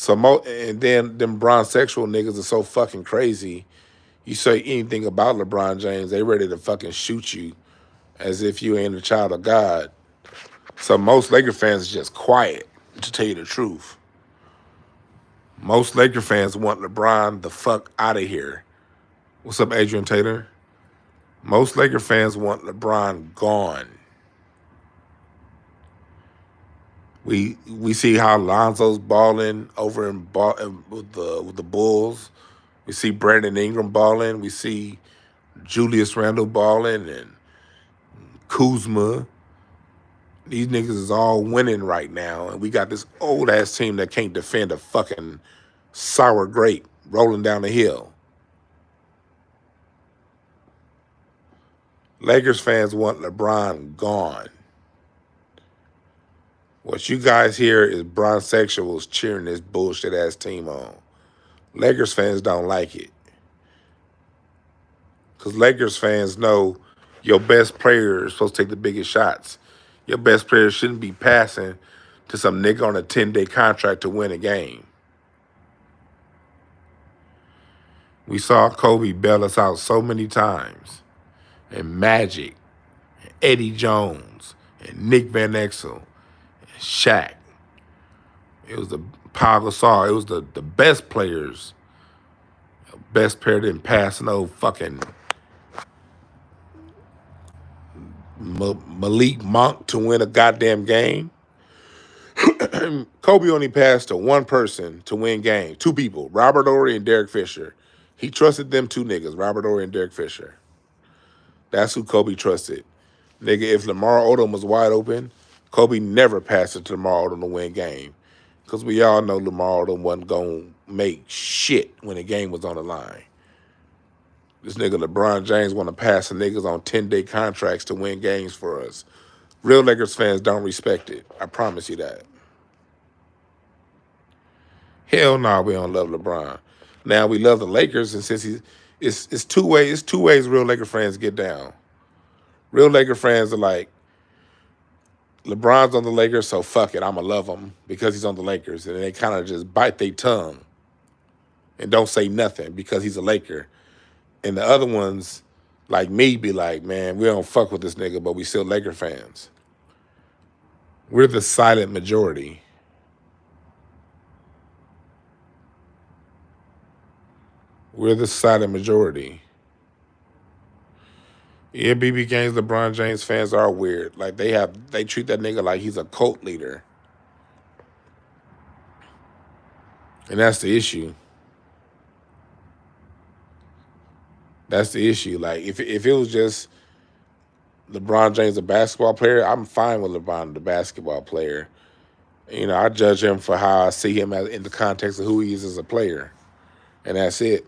And then them bronzexual niggas are so fucking crazy. You say anything about LeBron James, they ready to fucking shoot you as if you ain't a child of God. So most Laker fans are just quiet, to tell you the truth. Most Laker fans want LeBron the fuck out of here. What's up, Adrian Taylor? Most Laker fans want LeBron gone. We see how Lonzo's balling over with the Bulls. We see Brandon Ingram balling. We see Julius Randle balling and Kuzma. These niggas is all winning right now, and we got this old ass team that can't defend a fucking sour grape rolling down the hill. Lakers fans want LeBron gone. What you guys hear is bronzexuals cheering this bullshit ass team on. Lakers fans don't like it. Because Lakers fans know your best player is supposed to take the biggest shots. Your best player shouldn't be passing to some nigga on a 10-day contract to win a game. We saw Kobe bail us out so many times. And Magic, and Eddie Jones, and Nick Van Exel, and Shaq. It was the Pau Gasol. It was the best players. Best player didn't pass no fucking Malik Monk to win a goddamn game. Kobe only passed to one person to win games. Two people, Robert Horry and Derek Fisher. He trusted them two niggas, Robert Horry and Derek Fisher. That's who Kobe trusted. Nigga, if Lamar Odom was wide open, Kobe never passed it to Lamar Odom to win game. Because we all know Lamar Odom wasn't going to make shit when the game was on the line. This nigga LeBron James want to pass the niggas on 10-day contracts to win games for us. Real Lakers fans don't respect it. I promise you that. Hell no, we don't love LeBron. Now we love the Lakers, and since it's two ways. It's two ways real Laker fans get down. Real Laker fans are like, LeBron's on the Lakers, so fuck it, I'ma love him because he's on the Lakers, and they kind of just bite their tongue and don't say nothing because he's a Laker. And the other ones, like me, be like, man, we don't fuck with this nigga, but we still Laker fans. We're the silent majority. We're the silent majority. Yeah, BB Games, LeBron James fans are weird. Like they treat that nigga like he's a cult leader. And that's the issue. That's the issue. Like if it was just LeBron James, a basketball player, I'm fine with LeBron, the basketball player. You know, I judge him for how I see him as, in the context of who he is as a player, and that's it.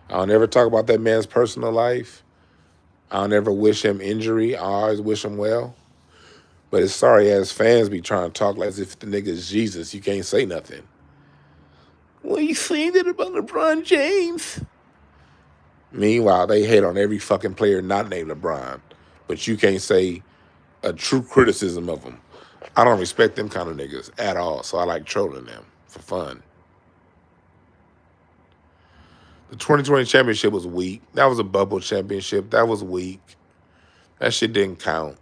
I don't ever talk about that man's personal life. I don't ever wish him injury. I always wish him well. But it's sorry as fans be trying to talk as if the nigga is Jesus. You can't say nothing. Well, you saying that about LeBron James? Meanwhile, they hate on every fucking player not named LeBron. But you can't say a true criticism of them. I don't respect them kind of niggas at all. So I like trolling them for fun. The 2020 championship was weak. That was a bubble championship. That was weak. That shit didn't count.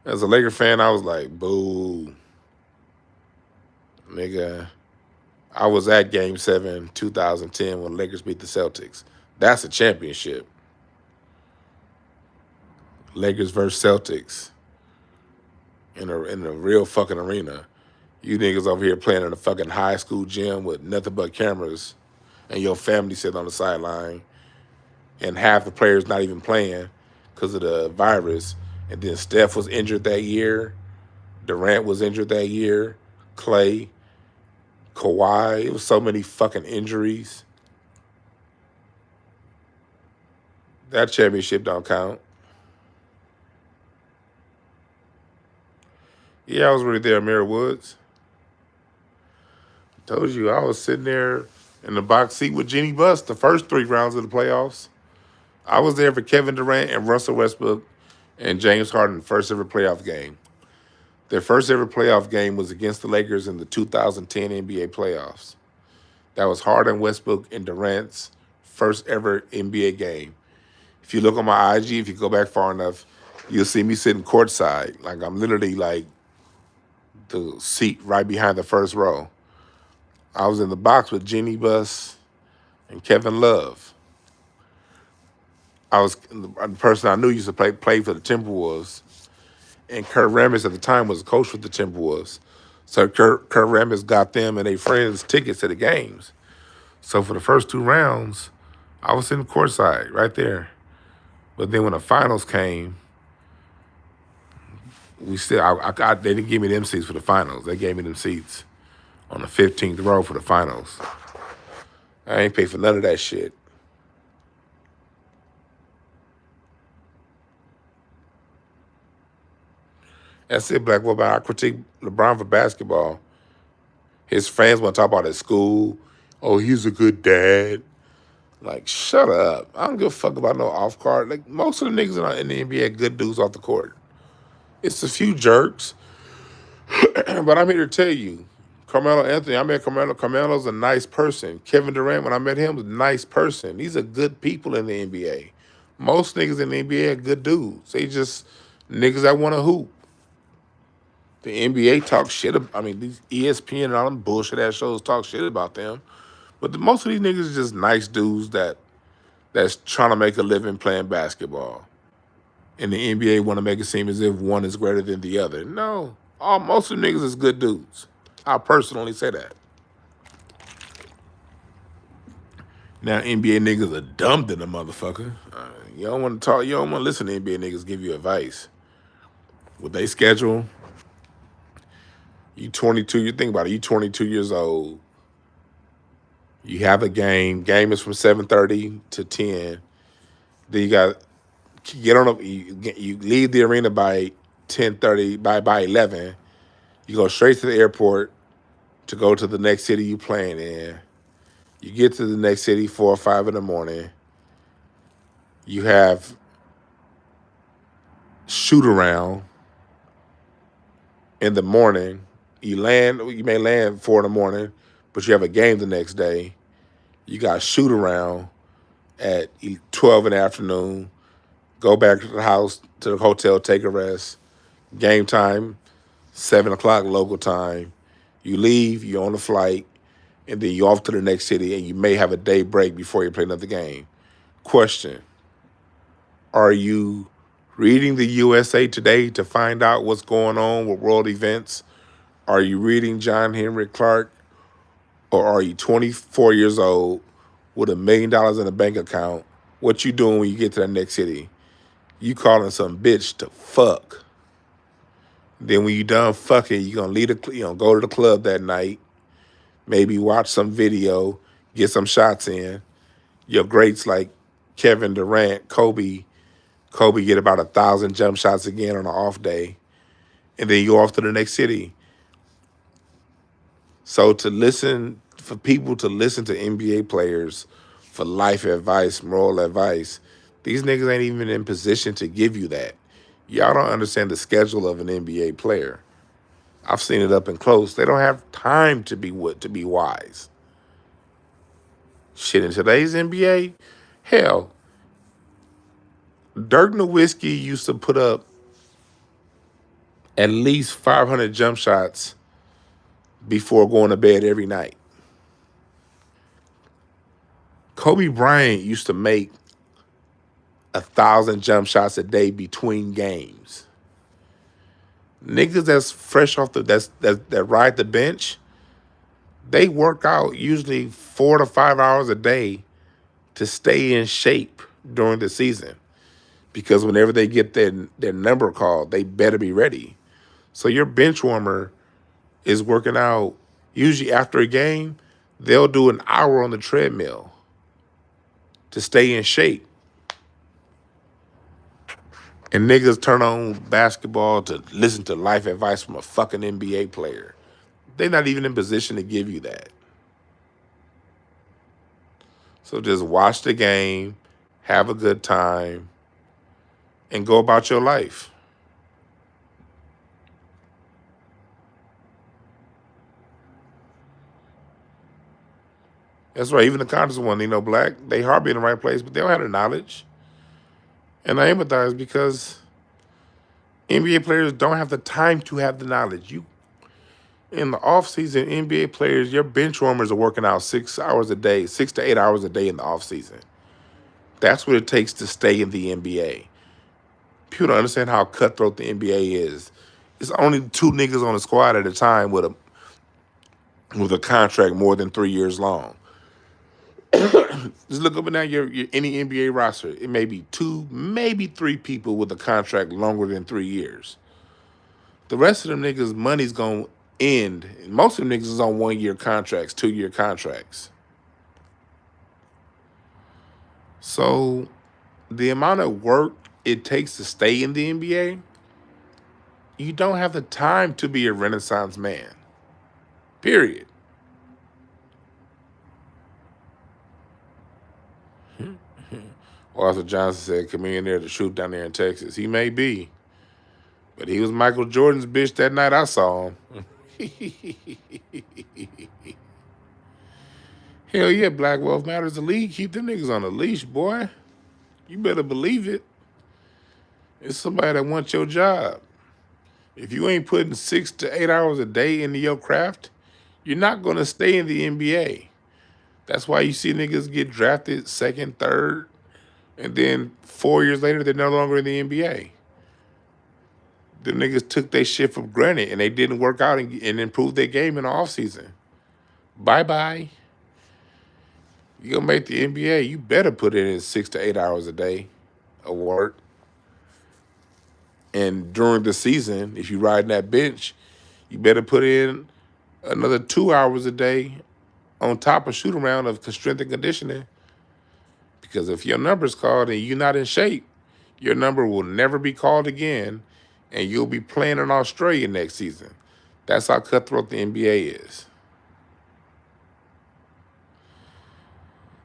As a Laker fan, I was like, boo. Nigga, I was at Game 7, 2010 when Lakers beat the Celtics. That's a championship. Lakers versus Celtics in a real fucking arena. You niggas over here playing in a fucking high school gym with nothing but cameras and your family sitting on the sideline and half the players not even playing because of the virus. And then Steph was injured that year. Durant was injured that year. Clay, Kawhi. It was so many fucking injuries. That championship don't count. Yeah, I was really there, Mary Woods. Told you, I was sitting there in the box seat with Jeannie Buss the first 3 rounds of the playoffs. I was there for Kevin Durant and Russell Westbrook and James Harden, first ever playoff game. Their first ever playoff game was against the Lakers in the 2010 NBA playoffs. That was Harden, Westbrook, and Durant's first ever NBA game. If you look on my IG, if you go back far enough, you'll see me sitting courtside. Like I'm literally like the seat right behind the first row. I was in the box with Jeannie Buss and Kevin Love. I was the person I knew used to play for the Timberwolves. And Kurt Rambis at the time was a coach for the Timberwolves. So Kurt Rambis got them and their friends tickets to the games. So for the first 2 rounds, I was sitting courtside right there. But then when the finals came, they didn't give me them seats for the finals. They gave me them seats on the 15th row for the finals. I ain't paid for none of that shit. That's it, Black Woman. I critique LeBron for basketball. His fans want to talk about his school. Oh, he's a good dad. Like, shut up. I don't give a fuck about no off court. Like, most of the niggas in the NBA are good dudes off the court. It's a few jerks. But I'm here to tell you, Carmelo Anthony, I met Carmelo. Carmelo's a nice person. Kevin Durant, when I met him, was a nice person. These are good people in the NBA. Most niggas in the NBA are good dudes. They just niggas that want to hoop. The NBA talk shit. These ESPN and all them bullshit ass shows talk shit about them. But most of these niggas are just nice dudes that's trying to make a living playing basketball. And the NBA want to make it seem as if one is greater than the other. No, most of the niggas is good dudes. I personally say that. Now NBA niggas are dumb than a motherfucker. You don't want to talk. You don't want to listen to NBA niggas give you advice. With they schedule, you 22. You think about it. You 22 years old. You have a game. Game is from 7:30 to 10. Then you got get on. You leave the arena by 10:30. By 11, you go straight to the airport to go to the next city you playing in. You get to the next city 4 or 5 in the morning. You have shoot around in the morning. You may land 4 in the morning, but you have a game the next day. You got shoot around at 12 in the afternoon. Go back to the house, to the hotel, take a rest. Game time, 7 o'clock local time. You leave, you're on the flight, and then you're off to the next city, and you may have a day break before you play another game. Question, are you reading the USA Today to find out what's going on with world events? Are you reading John Henry Clark? Or are you 24 years old with $1 million in a bank account What you doing when you get to that next city? You calling some bitch to fuck. Then when you done fucking, you gonna go to the club that night, maybe watch some video, get some shots in. Your greats like Kevin Durant, Kobe get about 1,000 jump shots again on an off day, and then you off to the next city. So for people to listen to NBA players for life advice, moral advice, these niggas ain't even in position to give you that. Y'all don't understand the schedule of an NBA player. I've seen it up and close. They don't have time to be wise. Shit, in today's NBA, hell, Dirk Nowitzki used to put up at least 500 jump shots before going to bed every night. Kobe Bryant used to make 1,000 jump shots a day between games. Niggas that's fresh off that ride the bench, they work out usually 4 to 5 hours a day to stay in shape during the season. Because whenever they get their number called, they better be ready. So your bench warmer is working out. Usually after a game, they'll do an hour on the treadmill to stay in shape. And niggas turn on basketball to listen to life advice from a fucking NBA player. They're not even in position to give you that. So just watch the game, have a good time, and go about your life. That's right. Even the conscious one, black, they hard be in the right place, but they don't have the knowledge. And I empathize because NBA players don't have the time to have the knowledge. In the offseason, NBA players, your bench warmers are working out 6 hours a day, 6 to 8 hours a day in the offseason. That's what it takes to stay in the NBA. People don't understand how cutthroat the NBA is. It's only 2 niggas on the squad at a time with a contract more than 3 years long. Just look up and down your any NBA roster. It may be 2, maybe 3 people with a contract longer than 3 years. The rest of them niggas' money's gonna end. Most of them niggas is on 1-year contracts, 2-year contracts. So the amount of work it takes to stay in the NBA, you don't have the time to be a Renaissance man. Period. Arthur Johnson said, "Coming there to shoot down there in Texas." He may be, but he was Michael Jordan's bitch that night I saw him. Hell yeah, Black Wealth Matters the league. Keep them niggas on a leash, boy. You better believe it. It's somebody that wants your job. If you ain't putting 6 to 8 hours a day into your craft, you're not going to stay in the NBA. That's why you see niggas get drafted second, third, and then 4 years later, they're no longer in the NBA. The niggas took their shit for granted and they didn't work out and improve their game in the offseason. Bye-bye. You gonna make the NBA, you better put in 6 to 8 hours a day of work. And during the season, if you riding that bench, you better put in another 2 hours a day on top of shoot around of strength and conditioning. Because if your number's called and you're not in shape, your number will never be called again, and you'll be playing in Australia next season. That's how cutthroat the NBA is.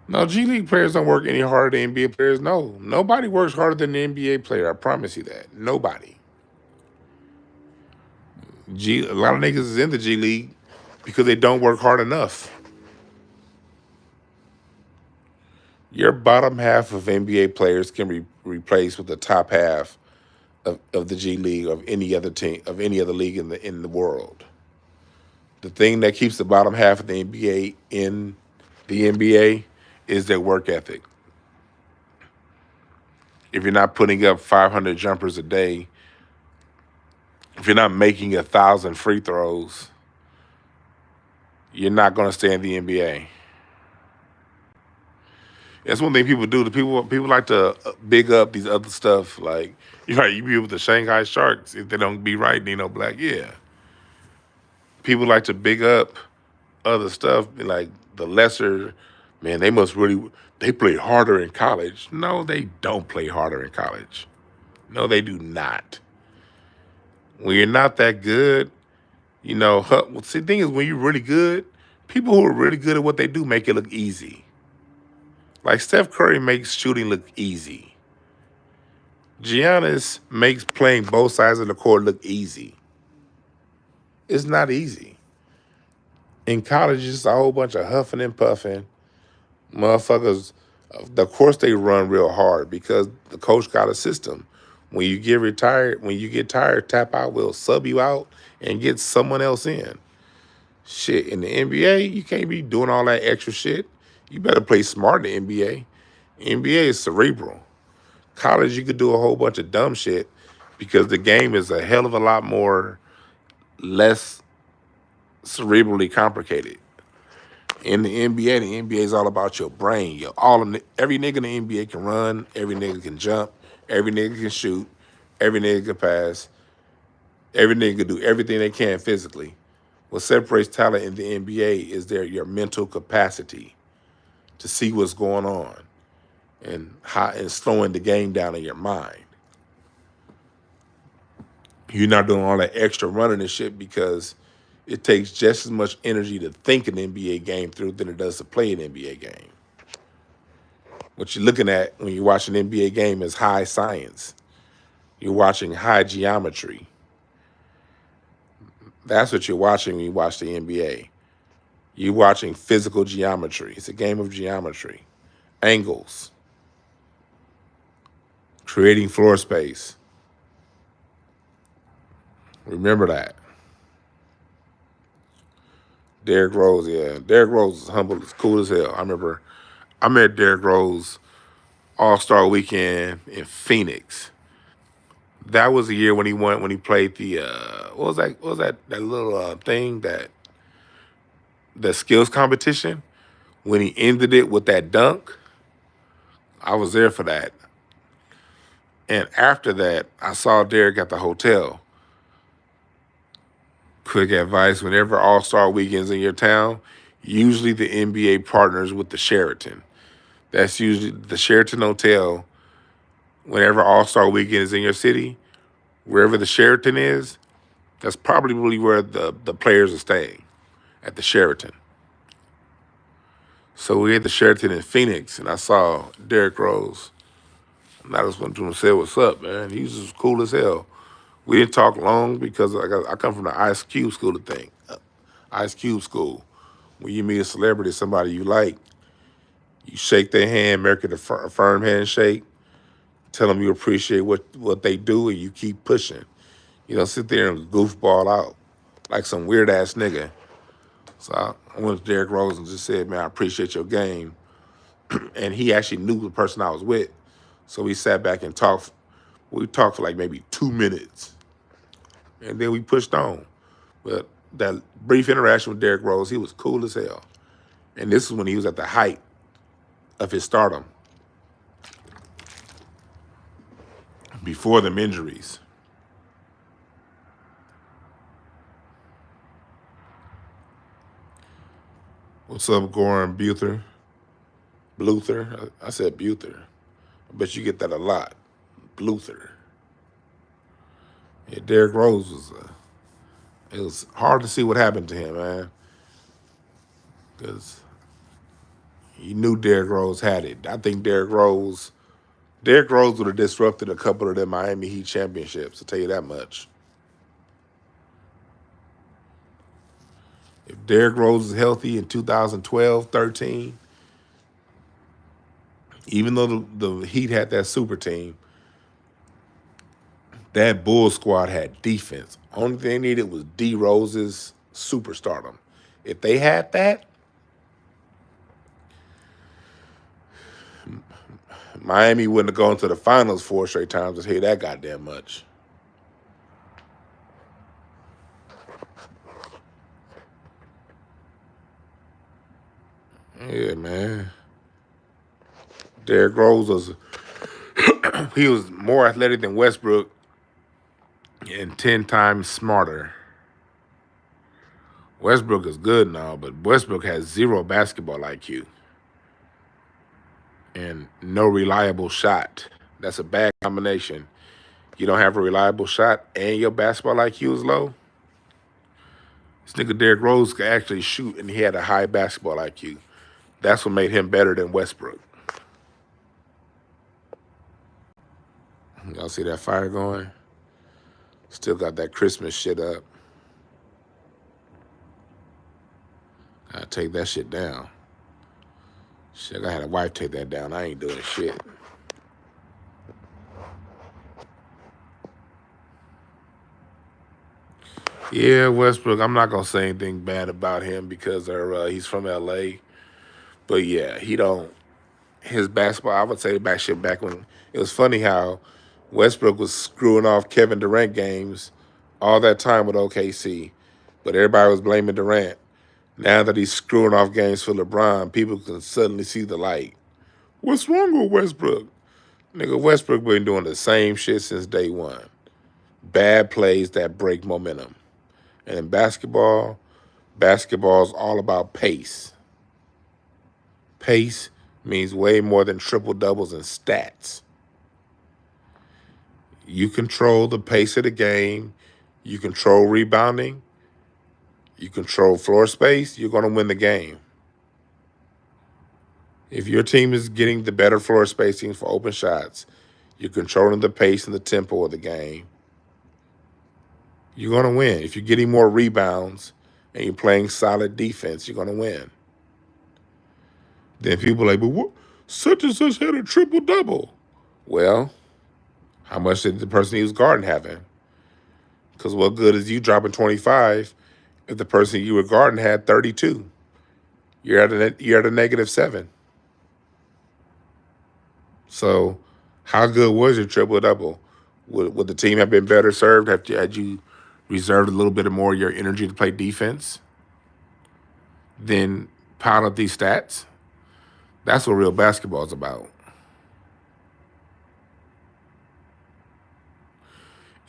No, G League players don't work any harder than NBA players. No, nobody works harder than an NBA player. I promise you that. Nobody. A lot of niggas is in the G League because they don't work hard enough. Your bottom half of NBA players can be replaced with the top half of the G League of any other team of any other league in the world. The thing that keeps the bottom half of the NBA in the NBA is their work ethic. If you're not putting up 500 jumpers a day, if you're not making 1,000 free throws, you're not going to stay in the NBA. That's one thing people do. The people like to big up these other stuff. Like you be with the Shanghai Sharks if they don't be right, Nino Black. Yeah, people like to big up other stuff. Like the lesser, man, they play harder in college. No, they don't play harder in college. No, they do not. When you're not that good, see, the thing is, when you're really good, people who are really good at what they do make it look easy. Like Steph Curry makes shooting look easy. Giannis makes playing both sides of the court look easy. It's not easy. In college, it's a whole bunch of huffing and puffing. Motherfuckers, of course they run real hard because the coach got a system. When you get tired, tap out, we'll sub you out and get someone else in. Shit, in the NBA, you can't be doing all that extra shit. You better play smart in the NBA. NBA is cerebral. College, you could do a whole bunch of dumb shit because the game is a hell of a lot more less cerebrally complicated. In the NBA is all about your brain. Every nigga in the NBA can run, every nigga can jump, every nigga can shoot, every nigga can pass, every nigga can do everything they can physically. What separates talent in the NBA is your mental capacity to see what's going on and slowing the game down in your mind. You're not doing all that extra running and shit because it takes just as much energy to think an NBA game through than it does to play an NBA game. What you're looking at when you watch an NBA game is high science. You're watching high geometry. That's what you're watching when you watch the NBA. You're watching physical geometry. It's a game of geometry. Angles. Creating floor space. Remember that. Derrick Rose, yeah. Derrick Rose is humble, it's cool as hell. I met Derrick Rose All-Star Weekend in Phoenix. That was the year when he played the that little thing, the skills competition, when he ended it with that dunk. I was there for that. And after that, I saw Derrick at the hotel. Quick advice, whenever All-Star Weekend's in your town, usually the NBA partners with the Sheraton. That's usually the Sheraton Hotel. Whenever All-Star Weekend is in your city, wherever the Sheraton is, that's probably really where the players are staying, at the Sheraton. So we had the Sheraton in Phoenix, and I saw Derrick Rose. And I just went to him and said, "What's up, man?" He was just cool as hell. We didn't talk long because I come from the Ice Cube school of thing. Ice Cube school. When you meet a celebrity, somebody you like, you shake their hand, make it a firm handshake, tell them you appreciate what they do, and you keep pushing. You don't sit there and goofball out like some weird ass nigga. So I went to Derrick Rose and just said, "Man, I appreciate your game." And he actually knew the person I was with. So we sat back and talked. We talked for like maybe 2 minutes. And then we pushed on. But that brief interaction with Derrick Rose, he was cool as hell. And this is when he was at the height of his stardom, before them injuries. What's up, Goran Buther? Bluther? I said Buther. I bet you get that a lot. Bluther. Yeah, Derrick Rose it was hard to see what happened to him, man. Because you knew Derrick Rose had it. I think Derrick Rose would have disrupted a couple of the Miami Heat championships, I'll tell you that much. If Derrick Rose is healthy in 2012, 13, even though the Heat had that super team, that Bulls squad had defense. Only thing they needed was D Rose's superstardom. If they had that, Miami wouldn't have gone to the finals 4 straight times. To hear that goddamn much. Yeah, man. Derrick Rose was he was more athletic than Westbrook and 10 times smarter. Westbrook is good now, but Westbrook has zero basketball IQ and no reliable shot. That's a bad combination. You don't have a reliable shot and your basketball IQ is low. This nigga Derrick Rose could actually shoot and he had a high basketball IQ. That's what made him better than Westbrook. Y'all see that fire going? Still got that Christmas shit up. Gotta take that shit down. Shit, I had a wife take that down. I ain't doing shit. Yeah, Westbrook, I'm not gonna say anything bad about him because he's from LA. But yeah, he don't his basketball, I would say back when it was funny how Westbrook was screwing off Kevin Durant games all that time with OKC. But everybody was blaming Durant. Now that he's screwing off games for LeBron, people can suddenly see the light. What's wrong with Westbrook? Nigga, Westbrook been doing the same shit since day one. Bad plays that break momentum. And in basketball is all about pace. Pace means way more than triple doubles and stats. You control the pace of the game. You control rebounding. You control floor space. You're going to win the game. If your team is getting the better floor spacing for open shots, you're controlling the pace and the tempo of the game, you're going to win. If you're getting more rebounds and you're playing solid defense, you're going to win. Then people are like, but what? Such and such had a triple-double. Well, how much did the person he was guarding having? Because what good is you dropping 25 if the person you were guarding had 32? You're at a -7. So how good was your triple-double? Would the team have been better served had you reserved a little bit more of your energy to play defense than pound up these stats? That's what real basketball is about.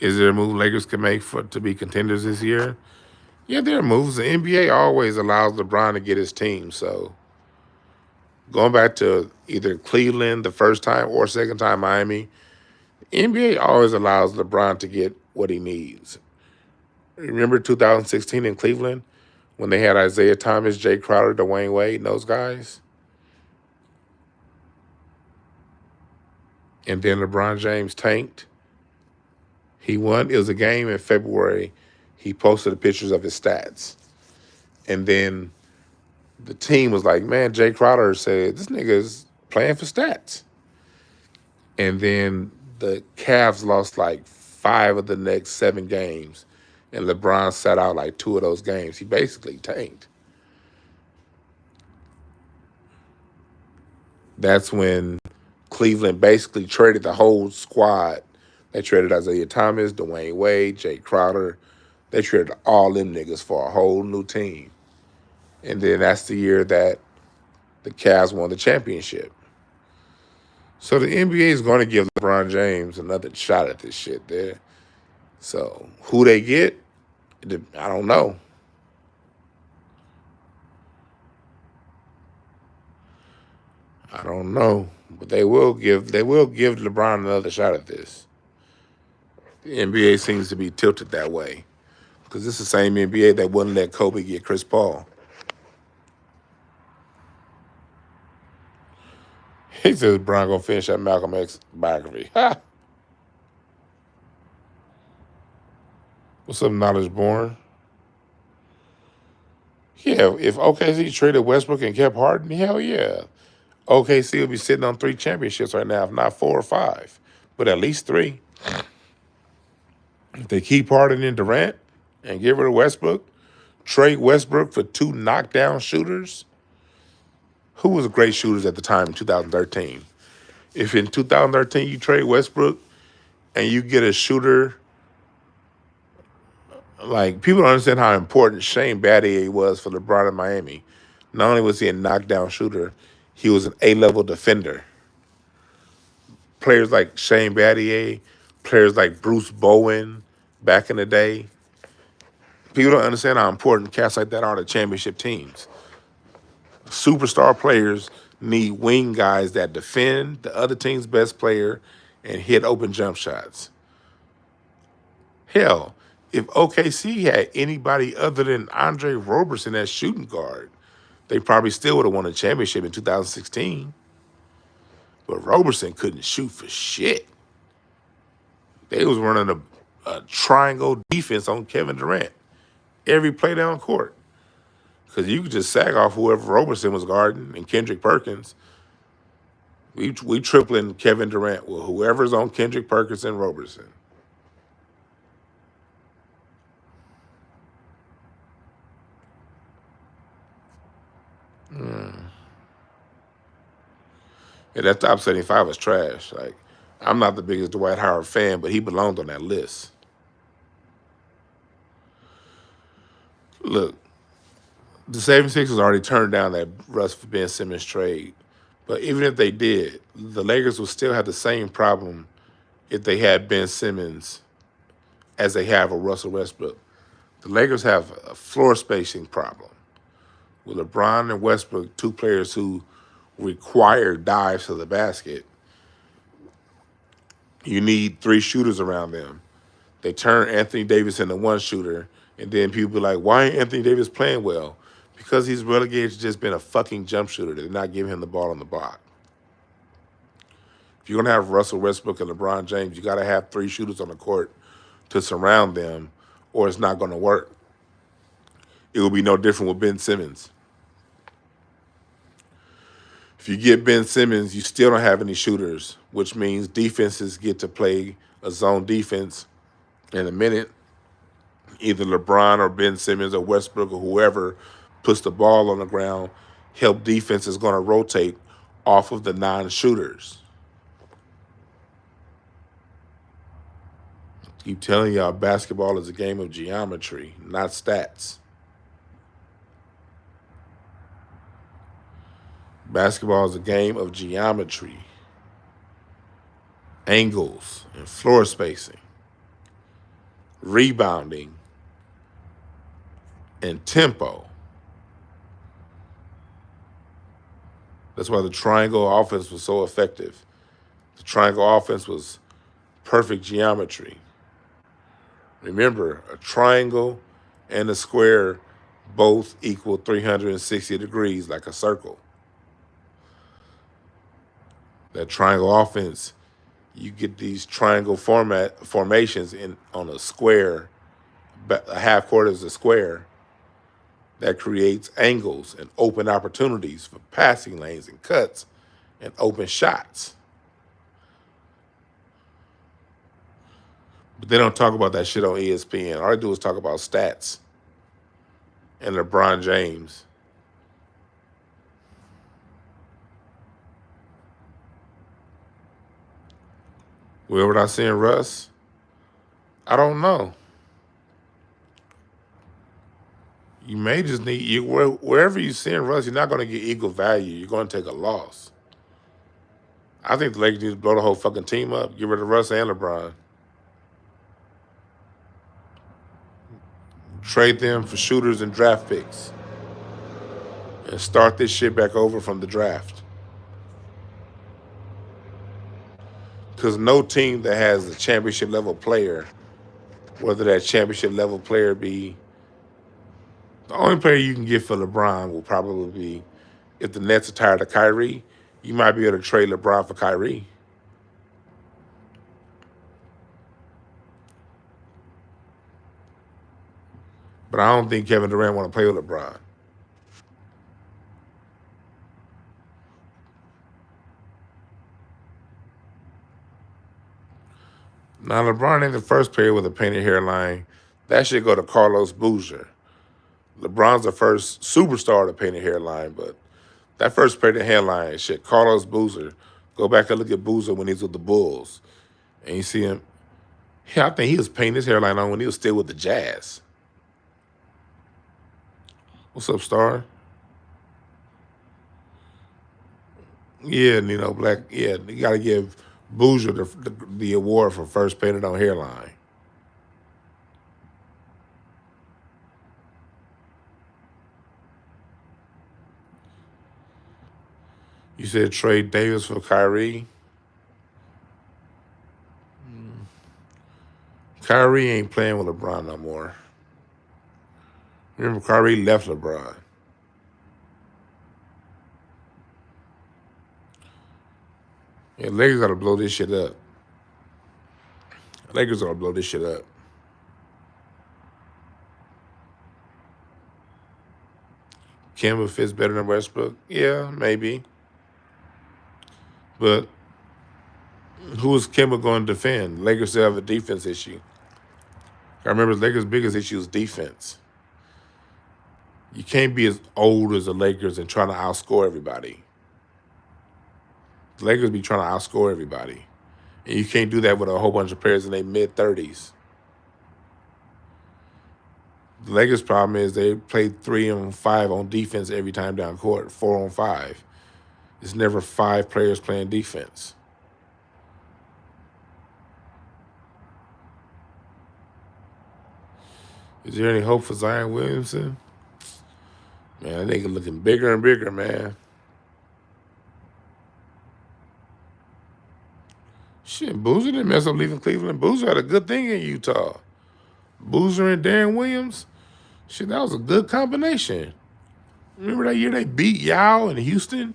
Is there a move Lakers can make to be contenders this year? Yeah, there are moves. The NBA always allows LeBron to get his team. So going back to either Cleveland the first time or second time Miami, the NBA always allows LeBron to get what he needs. Remember 2016 in Cleveland when they had Isaiah Thomas, Jay Crowder, Dwayne Wade, and those guys? And then LeBron James tanked. He won. It was a game in February. He posted the pictures of his stats. And then the team was like, man, Jay Crowder said, this nigga is playing for stats. And then the Cavs lost like 5 of the next 7 games. And LeBron sat out like 2 of those games. He basically tanked. That's when Cleveland basically traded the whole squad. They traded Isaiah Thomas, Dwayne Wade, Jay Crowder. They traded all them niggas for a whole new team. And then that's the year that the Cavs won the championship. So the NBA is going to give LeBron James another shot at this shit there. So who they get, I don't know. I don't know. But they will give LeBron another shot at this. The NBA seems to be tilted that way. Because this is the same NBA that wouldn't let Kobe get Chris Paul. He says Brian gonna finish that Malcolm X biography. Ha! What's up, Knowledge Born? Yeah, if OKC traded Westbrook and kept Harden, hell yeah. OKC will be sitting on 3 championships right now, if not 4 or 5. But at least 3. If they keep Harden and Durant and get rid of Westbrook, trade Westbrook for 2 knockdown shooters. Who was great shooters at the time in 2013? If in 2013 you trade Westbrook and you get a shooter, like people don't understand how important Shane Battier was for LeBron in Miami. Not only was he a knockdown shooter, he was an A-level defender. Players like Shane Battier, players like Bruce Bowen back in the day. People don't understand how important cats like that are to championship teams. Superstar players need wing guys that defend the other team's best player and hit open jump shots. Hell, if OKC had anybody other than Andre Roberson as shooting guard, they probably still would have won a championship in 2016. But Roberson couldn't shoot for shit. They was running a triangle defense on Kevin Durant every play down court. Because you could just sag off whoever Roberson was guarding and Kendrick Perkins. We tripling Kevin Durant with whoever's on Kendrick Perkins and Roberson. Yeah, that top 75 was trash. Like, I'm not the biggest Dwight Howard fan, but he belonged on that list. Look, the 76ers already turned down that Russ for Ben Simmons trade. But even if they did, the Lakers would still have the same problem if they had Ben Simmons as they have with Russell Westbrook. The Lakers have a floor spacing problem with LeBron and Westbrook, two players who require dives to the basket. You need three shooters around them. They turn Anthony Davis into one shooter, and then people be like, why ain't Anthony Davis playing well? Because he's relegated to just being a fucking jump shooter. They're not giving him the ball on the block. If you're going to have Russell Westbrook and LeBron James, you got to have three shooters on the court to surround them, or it's not going to work. It will be no different with Ben Simmons. If you get Ben Simmons, you still don't have any shooters, which means defenses get to play a zone defense in a minute. Either LeBron or Ben Simmons or Westbrook or whoever puts the ball on the ground, help defense is going to rotate off of the non-shooters. I keep telling y'all, basketball is a game of geometry, not stats. Basketball is a game of geometry, angles, and floor spacing, rebounding, and tempo. That's why the triangle offense was so effective. The triangle offense was perfect geometry. Remember, a triangle and a square both equal 360 degrees like a circle. That triangle offense, you get these triangle formations on a square, a half court is a square, that creates angles and open opportunities for passing lanes and cuts and open shots. But they don't talk about that shit on ESPN. All they do is talk about stats and LeBron James. Where would I send Russ? I don't know. You may just need wherever you send Russ, you're not going to get equal value. You're going to take a loss. I think the Lakers need to blow the whole fucking team up. Get rid of Russ and LeBron. Trade them for shooters and draft picks. And start this shit back over from the draft. Because no team that has a championship level player, whether that championship level player be, the only player you can get for LeBron will probably be, if the Nets are tired of Kyrie, you might be able to trade LeBron for Kyrie. But I don't think Kevin Durant want to play with LeBron. Now, LeBron ain't the first player with a painted hairline. That should go to Carlos Boozer. LeBron's the first superstar to paint a hairline, but that first painted hairline shit, Carlos Boozer. Go back and look at Boozer when he's with the Bulls. And you see him. Yeah, I think he was painting his hairline on when he was still with the Jazz. What's up, Star? Yeah, Nino Black. Yeah, you got to give Boozer the award for first painted on hairline. You said trade Davis for Kyrie. Kyrie ain't playing with LeBron no more. Remember, Kyrie left LeBron. Yeah, Lakers gotta blow this shit up. Lakers gotta blow this shit up. Kemba fits better than Westbrook. Yeah, maybe. But who is Kemba going to defend? Lakers still have a defense issue. I remember Lakers' biggest issue is defense. You can't be as old as the Lakers and trying to outscore everybody. The Lakers be trying to outscore everybody. And you can't do that with a whole bunch of players in their mid-30s. The Lakers' problem is they play 3-on-5 on defense every time down court, 4-on-5. It's never 5 players playing defense. Is there any hope for Zion Williamson? Man, that nigga looking bigger and bigger, man. Shit, Boozer didn't mess up leaving Cleveland. Boozer had a good thing in Utah. Boozer and Darren Williams, shit, that was a good combination. Remember that year they beat Yao in Houston?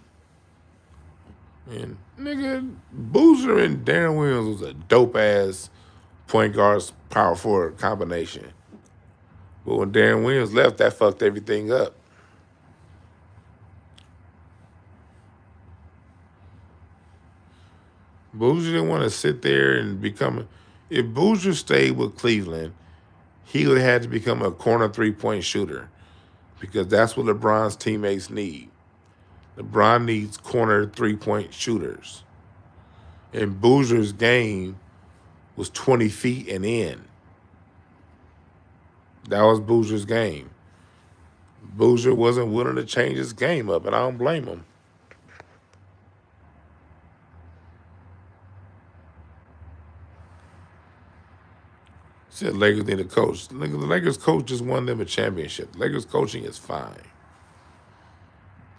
And nigga, Boozer and Darren Williams was a dope ass point guard power forward combination. But when Darren Williams left, that fucked everything up. Boozer didn't want to sit there and become. If Boozer stayed with Cleveland, he would have had to become a corner 3-point shooter because that's what LeBron's teammates need. LeBron needs corner 3-point shooters. And Boozer's game was 20 feet and in. That was Boozer's game. Boozer wasn't willing to change his game up, and I don't blame him. Said Lakers need a coach. The Lakers coach just won them a championship. The Lakers coaching is fine.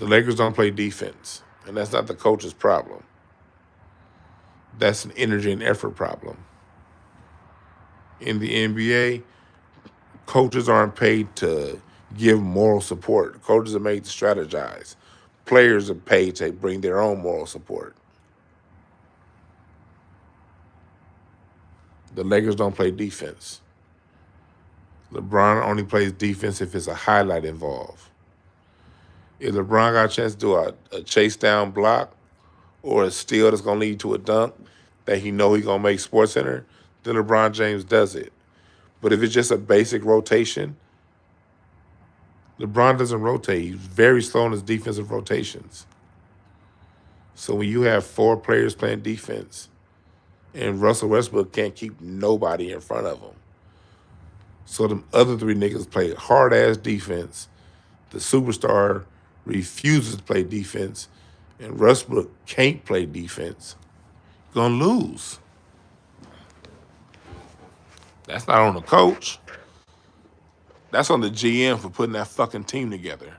The Lakers don't play defense, and that's not the coach's problem. That's an energy and effort problem. In the NBA, coaches aren't paid to give moral support. Coaches are made to strategize. Players are paid to bring their own moral support. The Lakers don't play defense. LeBron only plays defense if it's a highlight involved. If LeBron got a chance to do a chase down block or a steal that's going to lead to a dunk that he know he's going to make SportsCenter, then LeBron James does it. But if it's just a basic rotation, LeBron doesn't rotate. He's very slow in his defensive rotations. So when you have 4 players playing defense and Russell Westbrook can't keep nobody in front of him, so them other 3 niggas play hard-ass defense, the superstar refuses to play defense, and Westbrook can't play defense, gonna lose. That's not on the coach. That's on the GM for putting that fucking team together.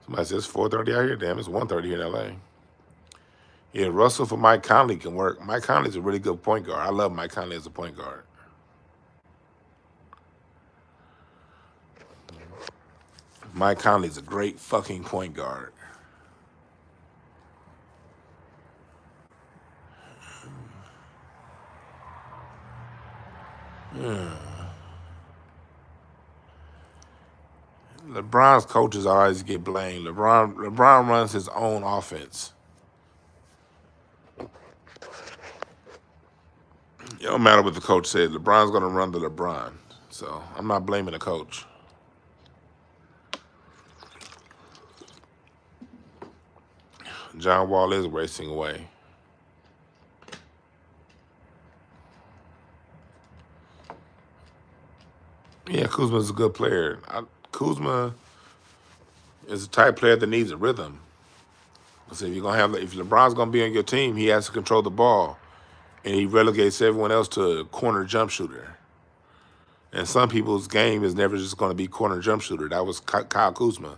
Somebody says 4:30 out here. Damn, it's 1:30 here in LA. Yeah, Russell for Mike Conley can work. Mike Conley's a really good point guard. I love Mike Conley as a point guard. Mike Conley's a great fucking point guard. LeBron's coaches always get blamed. LeBron runs his own offense. It don't matter what the coach said. LeBron's gonna run the LeBron. So I'm not blaming the coach. John Wall is racing away. Yeah, Kuzma's a good player. Kuzma is a type player that needs a rhythm. So if LeBron's gonna be on your team, he has to control the ball, and he relegates everyone else to a corner jump shooter. And some people's game is never just gonna be corner jump shooter. That was Kyle Kuzma.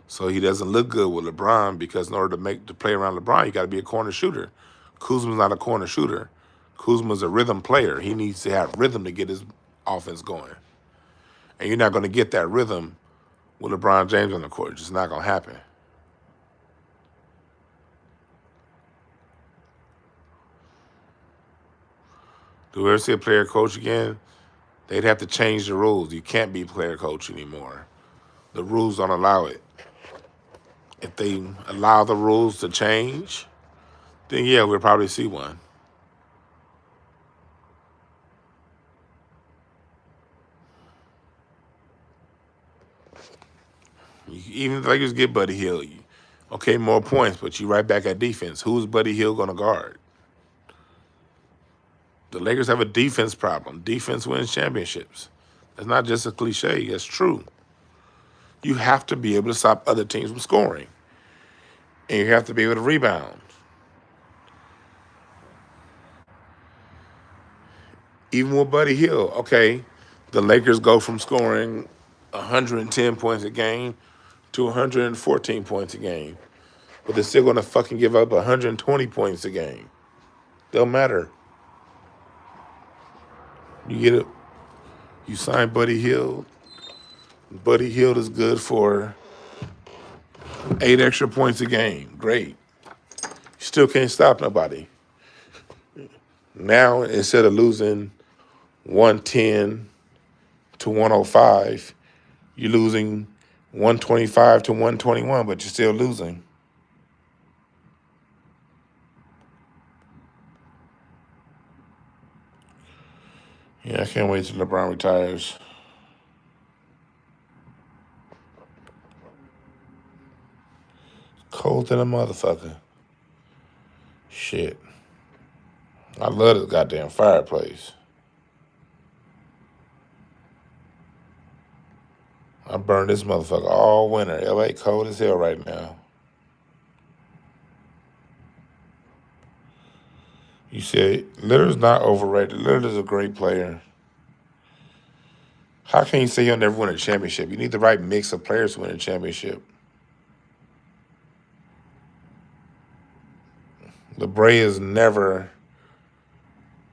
So he doesn't look good with LeBron because in order to play around LeBron, you got to be a corner shooter. Kuzma's not a corner shooter. Kuzma's a rhythm player. He needs to have rhythm to get his offense going. And you're not going to get that rhythm with LeBron James on the court. It's just not going to happen. Do we ever see a player coach again? They'd have to change the rules. You can't be player coach anymore. The rules don't allow it. If they allow the rules to change, then yeah, we'll probably see one. Even if the Lakers get Buddy Hield, okay, more points, but you right back at defense. Who's Buddy Hield going to guard? The Lakers have a defense problem. Defense wins championships. That's not just a cliche. That's true. You have to be able to stop other teams from scoring. And you have to be able to rebound. Even with Buddy Hield, okay, the Lakers go from scoring 110 points a game to 114 points a game. But they're still going to fucking give up 120 points a game. Don't matter. You get it. You sign Buddy Hield. Buddy Hield is good for 8 extra points a game. Great. You still can't stop nobody. Now, instead of losing 110 to 105, you're losing 125 to 121, but you're still losing. Yeah, I can't wait till LeBron retires. Cold than a motherfucker. Shit. I love this goddamn fireplace. I burned this motherfucker all winter. LA cold as hell right now. You said Lillard's not overrated. Lillard's a great player. How can you say he'll never win a championship? You need the right mix of players to win a championship. LeBron is never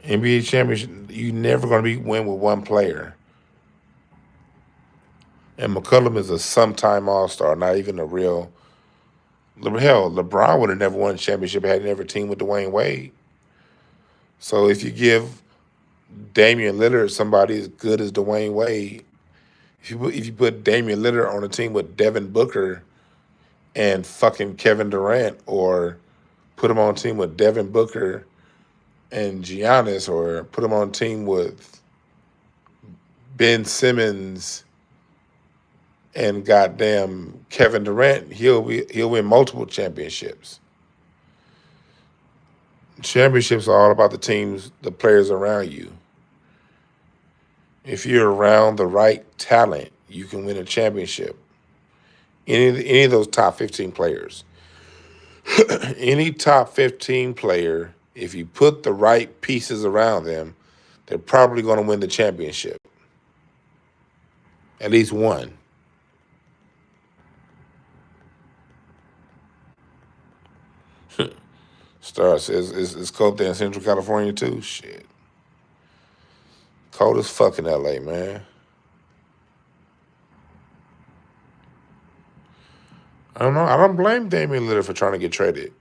NBA championship. You're never going to win with one player. And McCollum is a sometime All-Star, not even a real. Hell, LeBron would have never won a championship had he never teamed with Dwayne Wade. So if you give Damian Lillard somebody as good as Dwayne Wade, if you put Damian Lillard on a team with Devin Booker and fucking Kevin Durant, or put him on a team with Devin Booker and Giannis, or put him on a team with Ben Simmons and goddamn Kevin Durant, he'll win multiple championships. Championships are all about the teams, the players around you. If you're around the right talent, you can win a championship. Any of those top 15 players. Any top 15 player, if you put the right pieces around them, they're probably going to win the championship. At least one. Star says, it's cold there in Central California too? Shit. Cold as fuck in LA, man. I don't know. I don't blame Damian Lillard for trying to get traded.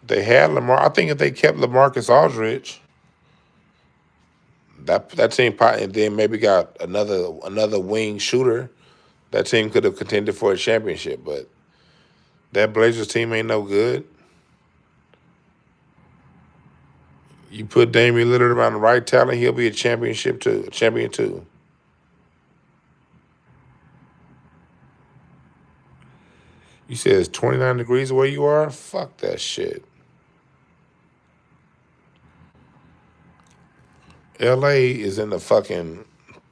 They had Lamar. I think if they kept LaMarcus Aldridge, that team and then maybe got another wing shooter, that team could have contended for a championship. But that Blazers team ain't no good. You put Damian Lillard around the right talent, he'll be a champion too. You said it's 29 degrees where you are? Fuck that shit. LA is in the fucking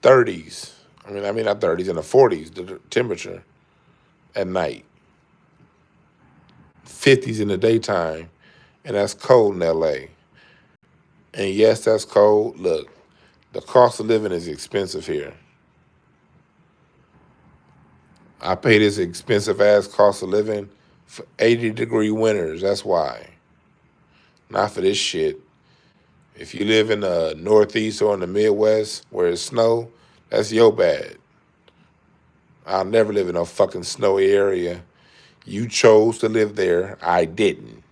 30s. I mean not 30s, in the 40s, the temperature. at night, 50s in the daytime, and that's cold in LA. And yes, that's cold. Look, the cost of living is expensive here. I pay this expensive ass cost of living for 80-degree winters. That's why. Not for this shit. If you live in the Northeast or in the Midwest where it's snow, that's your bad. I'll never live in a fucking snowy area. You chose to live there. I didn't.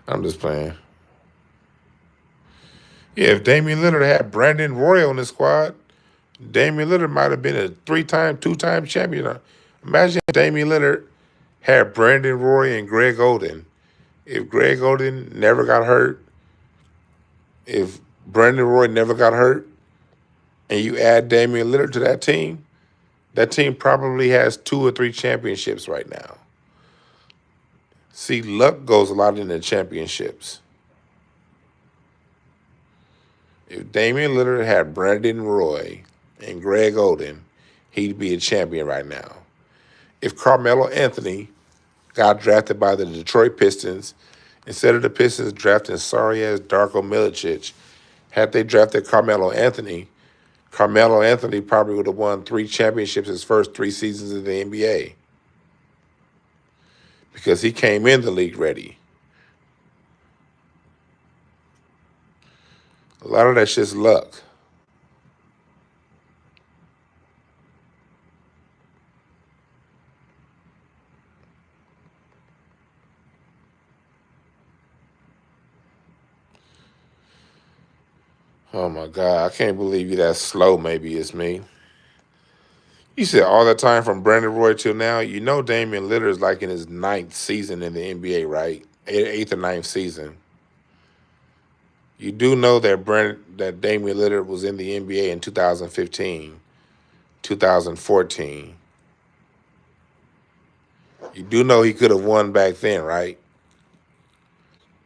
I'm just playing. Yeah, if Damian Lillard had Brandon Roy on the squad, Damian Lillard might have been a two-time champion. Imagine if Damian Lillard had Brandon Roy and Greg Oden. If Greg Oden never got hurt, if Brandon Roy never got hurt, and you add Damian Lillard to that team probably has 2 or 3 championships right now. See, luck goes a lot into championships. If Damian Lillard had Brandon Roy and Greg Oden, he'd be a champion right now. If Carmelo Anthony got drafted by the Detroit Pistons, instead of the Pistons drafting sorry-ass Darko Milicic, had they drafted Carmelo Anthony probably would have won 3 championships his first 3 seasons in the NBA. Because he came in the league ready. A lot of that shit's luck. Oh my God, I can't believe you that slow. Maybe it's me. You said all that time from Brandon Roy till now. You know Damian Lillard is like in his 9th season in the NBA, right? 8th or 9th season. You do know that Damian Lillard was in the NBA in 2015, 2014. You do know he could have won back then, right?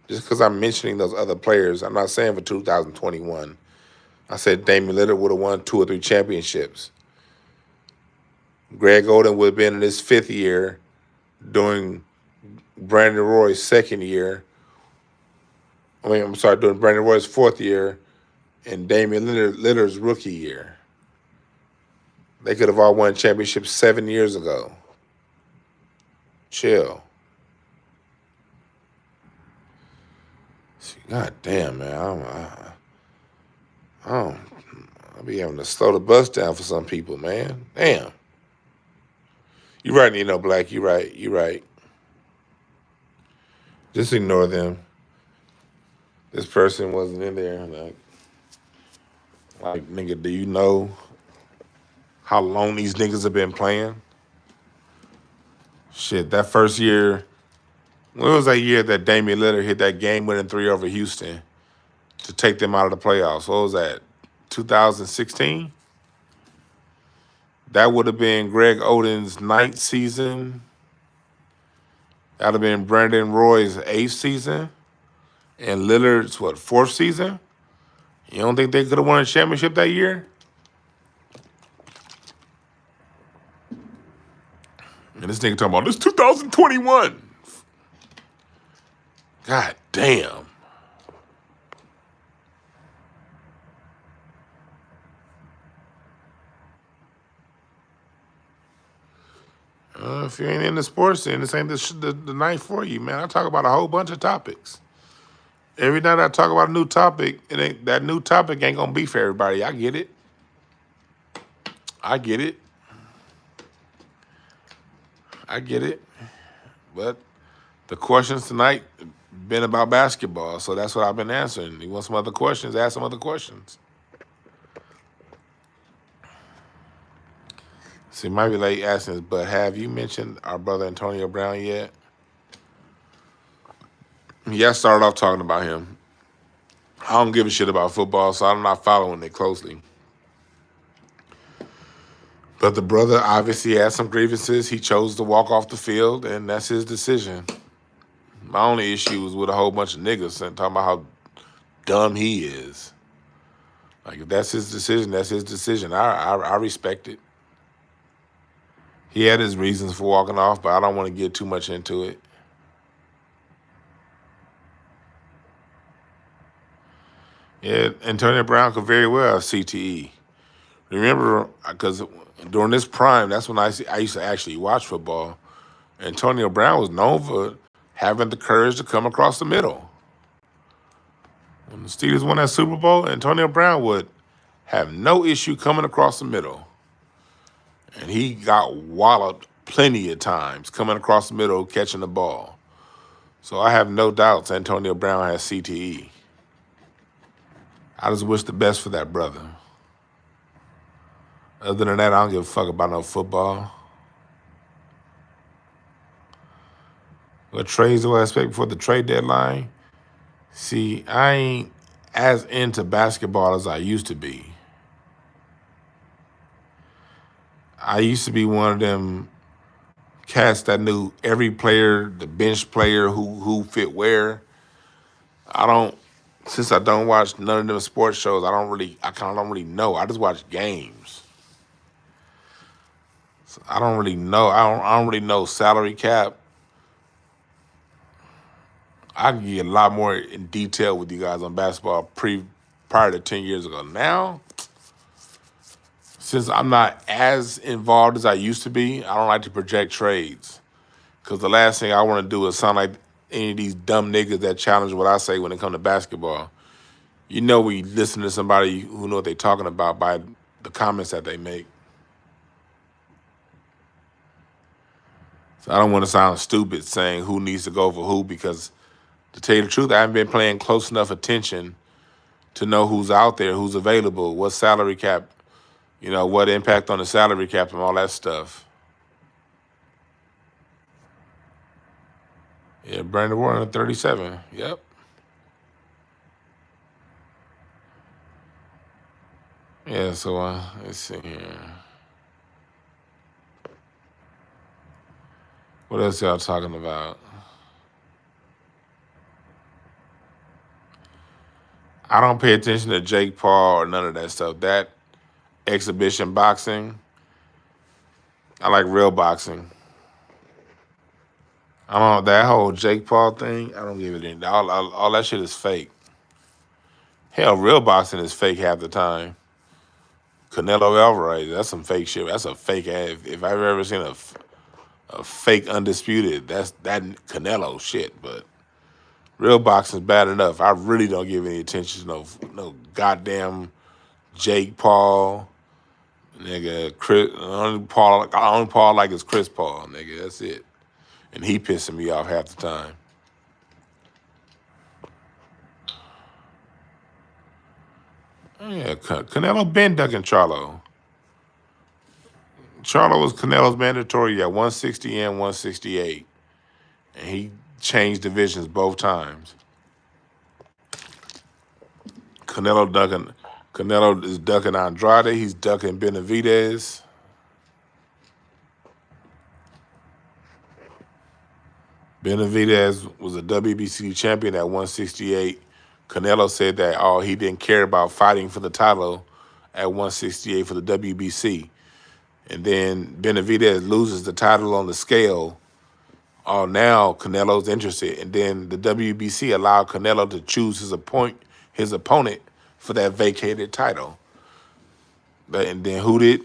Just because I'm mentioning those other players, I'm not saying for 2021. I said Damian Lillard would have won 2 or 3 championships. Greg Oden would have been in his 5th year during Brandon Roy's 2nd year. During Brandon Roy's 4th year and Damian Lillard's rookie year. They could have all won championships 7 years ago. Chill. God damn, man. I'll be having to slow the bus down for some people, man. Damn. You're right, Nino Black. You're right. Just ignore them. This person wasn't in there. Like, nigga, do you know how long these niggas have been playing? Shit, that first year, when was that year that Damian Lillard hit that game-winning 3 over Houston to take them out of the playoffs? What was that, 2016? That would have been Greg Oden's 9th season. That would have been Brandon Roy's 8th season. And Lillard's, 4th season? You don't think they could have won a championship that year? And this nigga talking about, this 2021. God damn. If you ain't into sports, then this ain't the night for you, man. I talk about a whole bunch of topics. Every night I talk about a new topic, that new topic ain't gonna be for everybody. I get it. But the questions tonight been about basketball, so that's what I've been answering. You want some other questions? Ask some other questions. See, might be late asking this, but have you mentioned our brother Antonio Brown yet? Yeah, I started off talking about him. I don't give a shit about football, so I'm not following it closely. But the brother obviously had some grievances. He chose to walk off the field, and that's his decision. My only issue was with a whole bunch of niggas talking about how dumb he is. Like, if that's his decision, that's his decision. I respect it. He had his reasons for walking off, but I don't want to get too much into it. Yeah, Antonio Brown could very well have CTE. Remember, because during this prime, that's when I used to actually watch football. Antonio Brown was known for having the courage to come across the middle. When the Steelers won that Super Bowl, Antonio Brown would have no issue coming across the middle. And he got walloped plenty of times coming across the middle, catching the ball. So I have no doubts Antonio Brown has CTE. I just wish the best for that brother. Other than that, I don't give a fuck about no football. What trades do I expect before the trade deadline? See, I ain't as into basketball as I used to be. I used to be one of them cats that knew every player, the bench player, who fit where. Since I don't watch none of them sports shows, I kind of don't really know. I just watch games. So I don't really know. I don't really know salary cap. I can get a lot more in detail with you guys on basketball prior to 10 years ago. Now, since I'm not as involved as I used to be, I don't like to project trades. Because the last thing I want to do is sound like any of these dumb niggas that challenge what I say when it comes to basketball. You know, we listen to somebody who know what they're talking about by the comments that they make. So I don't want to sound stupid saying who needs to go for who, because to tell you the truth, I haven't been paying close enough attention to know who's out there, who's available, what salary cap, what impact on the salary cap and all that stuff. Yeah, Brandon Warren, 37. Yep. Yeah, so let's see here. What else y'all talking about? I don't pay attention to Jake Paul or none of that stuff. That exhibition boxing, I like real boxing. I don't know, that whole Jake Paul thing, I don't give it any. All that shit is fake. Hell, real boxing is fake half the time. Canelo Alvarez, that's some fake shit. That's a fake ass. If I've ever seen a fake undisputed, that's that Canelo shit. But real boxing's bad enough. I really don't give any attention to no goddamn Jake Paul, nigga. Chris, only Paul like is Chris Paul, nigga. That's it. And he pissing me off half the time. Yeah, Canelo been ducking Charlo. Charlo was Canelo's mandatory at 160 and 168. And he changed divisions both times. Canelo is ducking Andrade. He's ducking Benavidez. Benavidez was a WBC champion at 168. Canelo said that he didn't care about fighting for the title at 168 for the WBC. And then Benavidez loses the title on the scale. Now Canelo's interested. And then the WBC allowed Canelo to choose his opponent for that vacated title. And then who did?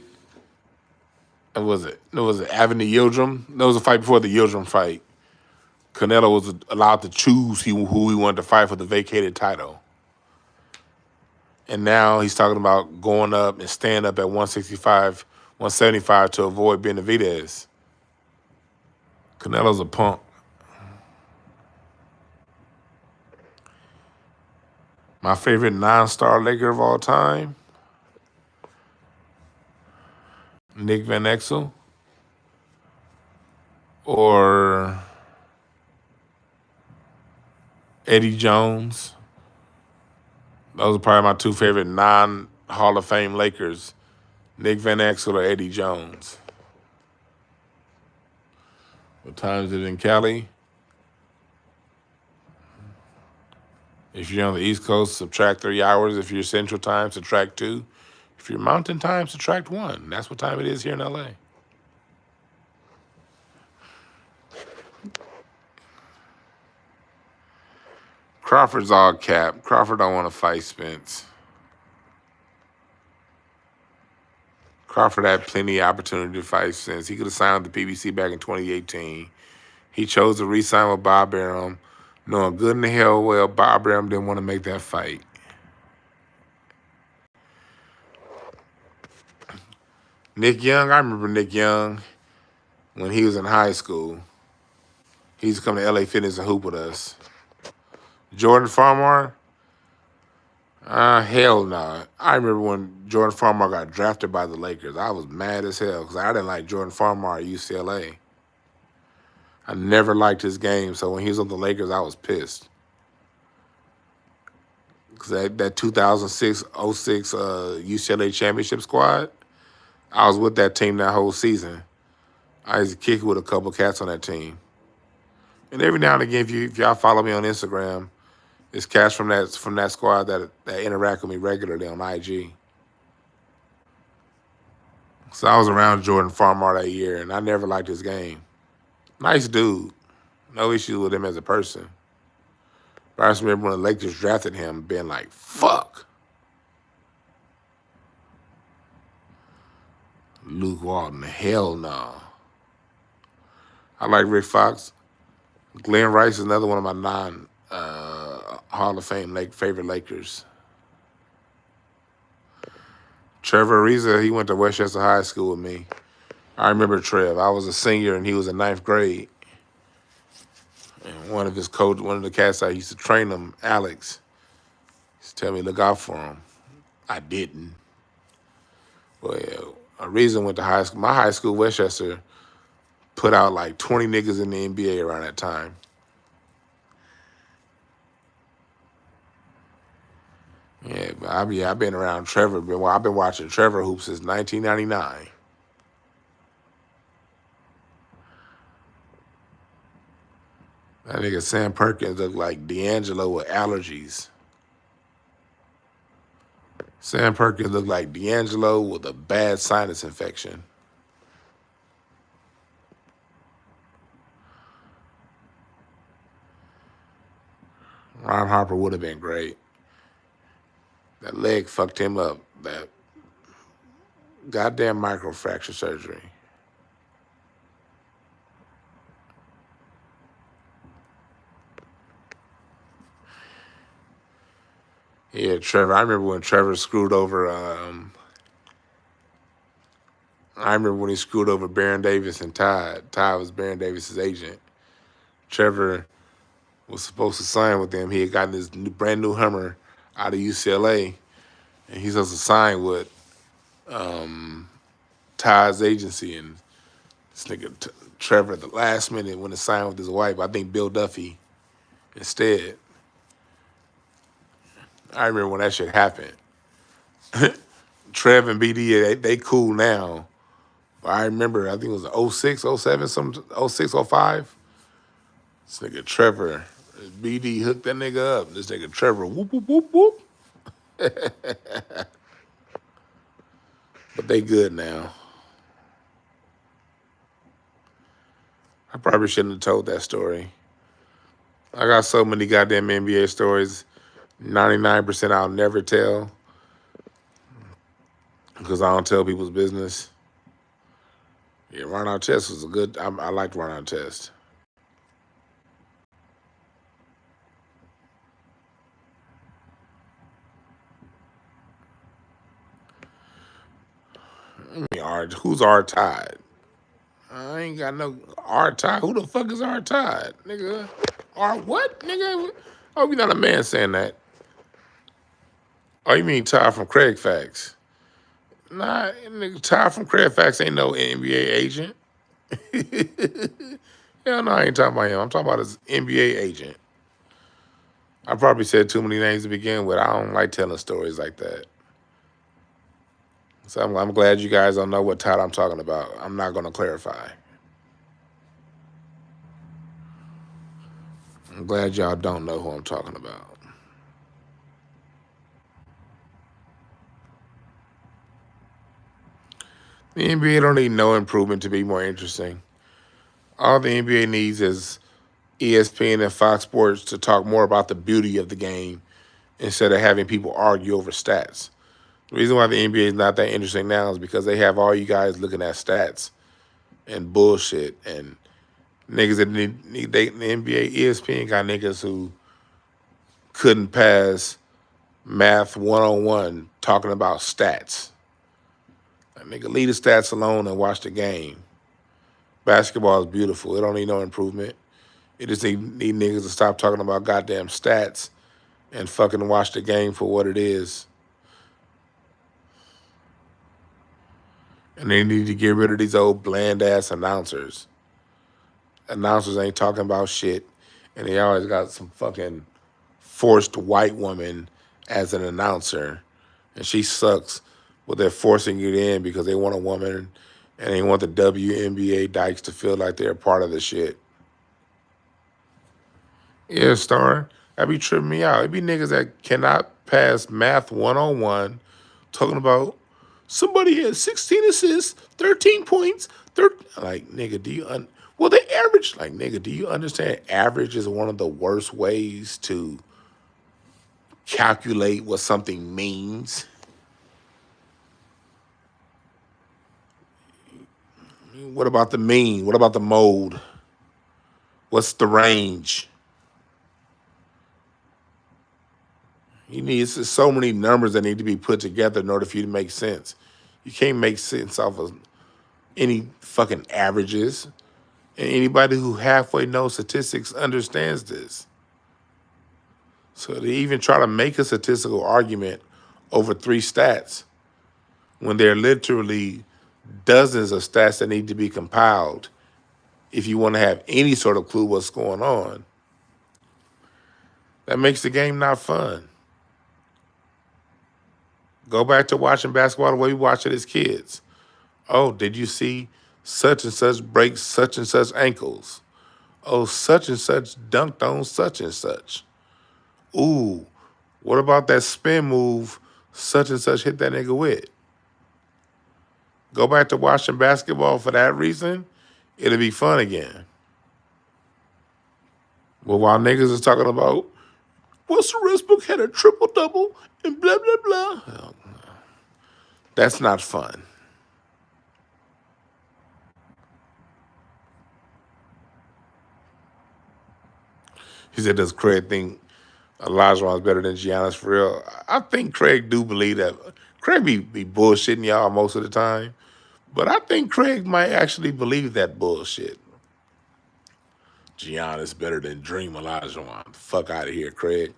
Was it? Was it Avin Yildirim? There was a fight before the Yildirim fight. Canelo was allowed to choose who he wanted to fight for the vacated title. And now he's talking about going up and staying up at 165, 175 to avoid Benavidez. Canelo's a punk. My favorite non-star Laker of all time, Nick Van Exel, or Eddie Jones. Those are probably my two favorite non-Hall of Fame Lakers, Nick Van Exel or Eddie Jones. What time is it in Cali? If you're on the East Coast, subtract 3 hours. If you're Central Time, subtract 2. If you're Mountain Time, subtract 1. That's what time it is here in LA. Crawford's all cap. Crawford don't want to fight Spence. Crawford had plenty of opportunity to fight Spence. He could have signed with the PBC back in 2018. He chose to re-sign with Bob Arum, knowing good and hell well Bob Arum didn't want to make that fight. Nick Young, I remember Nick Young when he was in high school. He used to come to LA Fitness and hoop with us. Jordan Farmar, hell no. I remember when Jordan Farmar got drafted by the Lakers. I was mad as hell because I didn't like Jordan Farmar at UCLA. I never liked his game, so when he was on the Lakers, I was pissed. Because that 2006-06 UCLA championship squad, I was with that team that whole season. I used to kick it with a couple cats on that team. And every now and again, if y'all follow me on Instagram, it's cats from that squad that interact with me regularly on IG. So I was around Jordan Farmar that year, and I never liked his game. Nice dude. No issues with him as a person. But I just remember when the Lakers drafted him, being like, fuck. Luke Walton, hell no. I like Rick Fox. Glenn Rice is another one of my non-Hall of Fame favorite Lakers. Trevor Ariza, he went to Westchester High School with me. I remember Trev. I was a senior and he was in 9th grade. And one of the cats I used to train him, Alex, used to tell me, look out for him. I didn't. Well, Ariza went to high school. My high school, Westchester, put out like 20 niggas in the NBA around that time. Yeah, but I've been around Trevor. I've been watching Trevor hoop since 1999. That nigga Sam Perkins looked like D'Angelo with allergies. Sam Perkins looked like D'Angelo with a bad sinus infection. Ron Harper would have been great. That leg fucked him up. That goddamn microfracture surgery. Yeah, Trevor. I remember when Trevor screwed over. I remember when he screwed over Baron Davis and Todd. Todd was Baron Davis's agent. Trevor was supposed to sign with them. He had gotten this brand new Hummer out of UCLA, and he's supposed to sign with Todd's agency. And this nigga Trevor, at the last minute, went to sign with his wife. I think Bill Duffy instead. I remember when that shit happened. Trev and BD, they cool now. But I remember, I think it was 06, 07, 06, 05. This nigga Trevor, BD hooked that nigga up. This nigga Trevor, whoop, whoop, whoop, whoop. But they good now. I probably shouldn't have told that story. I got so many goddamn NBA stories. 99% I'll never tell because I don't tell people's business. Yeah, Ron Artest was a good. I liked Ron Artest. I mean, who's R. Todd? I ain't got no R. Todd. Who the fuck is R. Todd, nigga? R. what, nigga? Oh, you're not a man saying that. Oh, you mean Todd from Craig Facts? Nah, nigga, Todd from Craig Facts ain't no NBA agent. Hell no, I ain't talking about him. I'm talking about his NBA agent. I probably said too many names to begin with. I don't like telling stories like that. So I'm glad you guys don't know what Todd I'm talking about. I'm not going to clarify. I'm glad y'all don't know who I'm talking about. The NBA don't need no improvement to be more interesting. All the NBA needs is ESPN and Fox Sports to talk more about the beauty of the game instead of having people argue over stats. The reason why the NBA is not that interesting now is because they have all you guys looking at stats and bullshit and niggas that need the NBA ESPN got niggas who couldn't pass math 101 talking about stats. Like, nigga, leave the stats alone and watch the game. Basketball is beautiful. It don't need no improvement. It just need niggas to stop talking about goddamn stats and fucking watch the game for what it is. And they need to get rid of these old bland ass announcers. Announcers ain't talking about shit, and they always got some fucking forced white woman as an announcer, and she sucks. But they're forcing it in because they want a woman, and they want the WNBA dykes to feel like they're part of the shit. Yeah, Star, that be tripping me out. It be niggas that cannot pass math 101 talking about somebody has 16 assists, 13 points, 13. Like, nigga, do you well, they average. Like, nigga, do you understand average is one of the worst ways to calculate what something means? What about the mean? What about the mode? What's the range? You need so many numbers that need to be put together in order for you to make sense. You can't make sense off of any fucking averages. And anybody who halfway knows statistics understands this. So they even try to make a statistical argument over 3 stats when there are literally dozens of stats that need to be compiled if you want to have any sort of clue what's going on. That makes the game not fun. Go back to watching basketball the way we watched it as kids. Oh, did you see such and such break such and such ankles? Oh, such and such dunked on such and such. Ooh, what about that spin move such and such hit that nigga with? Go back to watching basketball for that reason, it'll be fun again. But while niggas is talking about, Russell Westbrook had a triple-double and blah, blah, blah. Oh, that's not fun. He said, does Craig think Olajuwon's better than Giannis for real? I think Craig do believe that. Craig be bullshitting y'all most of the time. But I think Craig might actually believe that bullshit. Giannis better than Dream Olajuwon. Fuck out of here, Craig.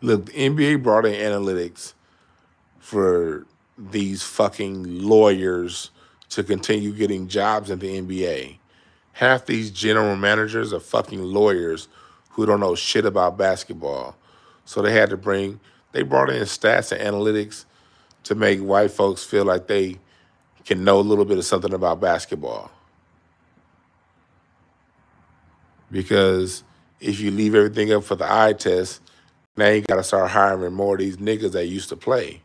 Look, the NBA brought in analytics for these fucking lawyers to continue getting jobs in the NBA. Half these general managers are fucking lawyers who don't know shit about basketball. So they brought in stats and analytics to make white folks feel like they can know a little bit of something about basketball. Because if you leave everything up for the eye test, now you got to start hiring more of these niggas that used to play.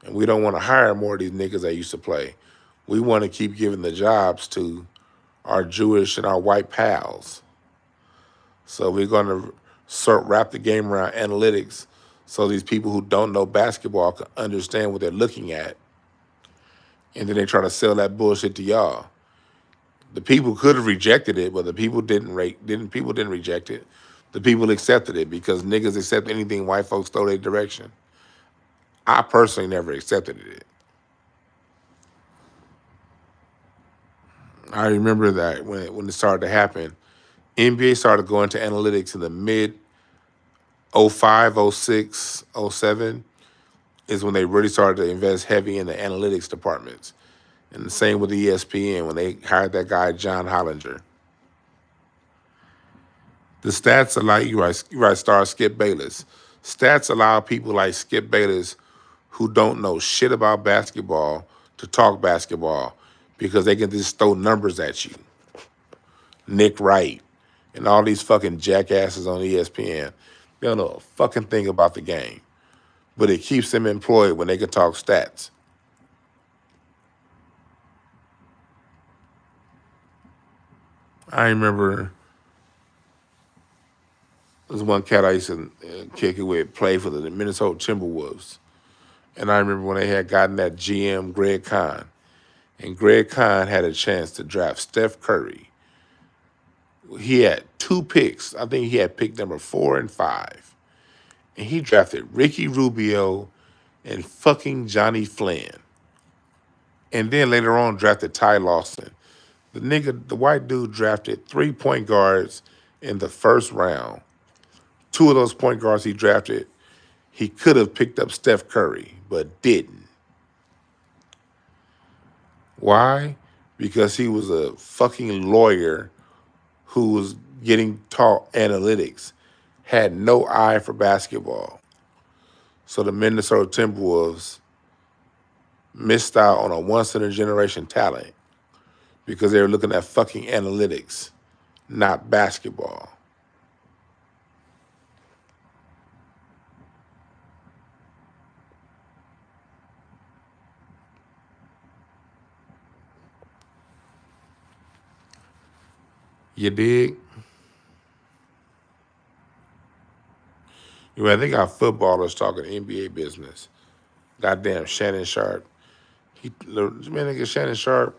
And we don't want to hire more of these niggas that used to play. We want to keep giving the jobs to our Jewish and our white pals. So we're going to wrap the game around analytics so these people who don't know basketball can understand what they're looking at. And then they try to sell that bullshit to y'all. The people could have rejected it, but the people didn't reject it. The people accepted it because niggas accept anything white folks throw their direction. I personally never accepted it. I remember that when it started to happen. NBA started going to analytics in the mid 05, 06, 07 is when they really started to invest heavy in the analytics departments. And the same with ESPN when they hired that guy, John Hollinger. The stats allow you right, star Skip Bayless. Stats allow people like Skip Bayless who don't know shit about basketball to talk basketball because they can just throw numbers at you. Nick Wright and all these fucking jackasses on ESPN. They don't know a fucking thing about the game. but it keeps them employed when they can talk stats. I remember there's one cat I used to kick it with, play for the Minnesota Timberwolves. And I remember when they had gotten that GM, Greg Kahn. And Greg Kahn had a chance to draft Steph Curry. He had 2 picks. I think he had pick number 4 and 5. And he drafted Ricky Rubio and fucking Johnny Flynn. And then later on drafted Ty Lawson. The white dude drafted 3 point guards in the first round. 2 of those point guards he drafted, he could have picked up Steph Curry, but didn't. Why? Because he was a fucking lawyer who was getting taught analytics, had no eye for basketball. So the Minnesota Timberwolves missed out on a once-in-a-generation talent because they were looking at fucking analytics, not basketball. You dig? I think our footballers talking NBA business. Goddamn Shannon Sharp. Nigga Shannon Sharp,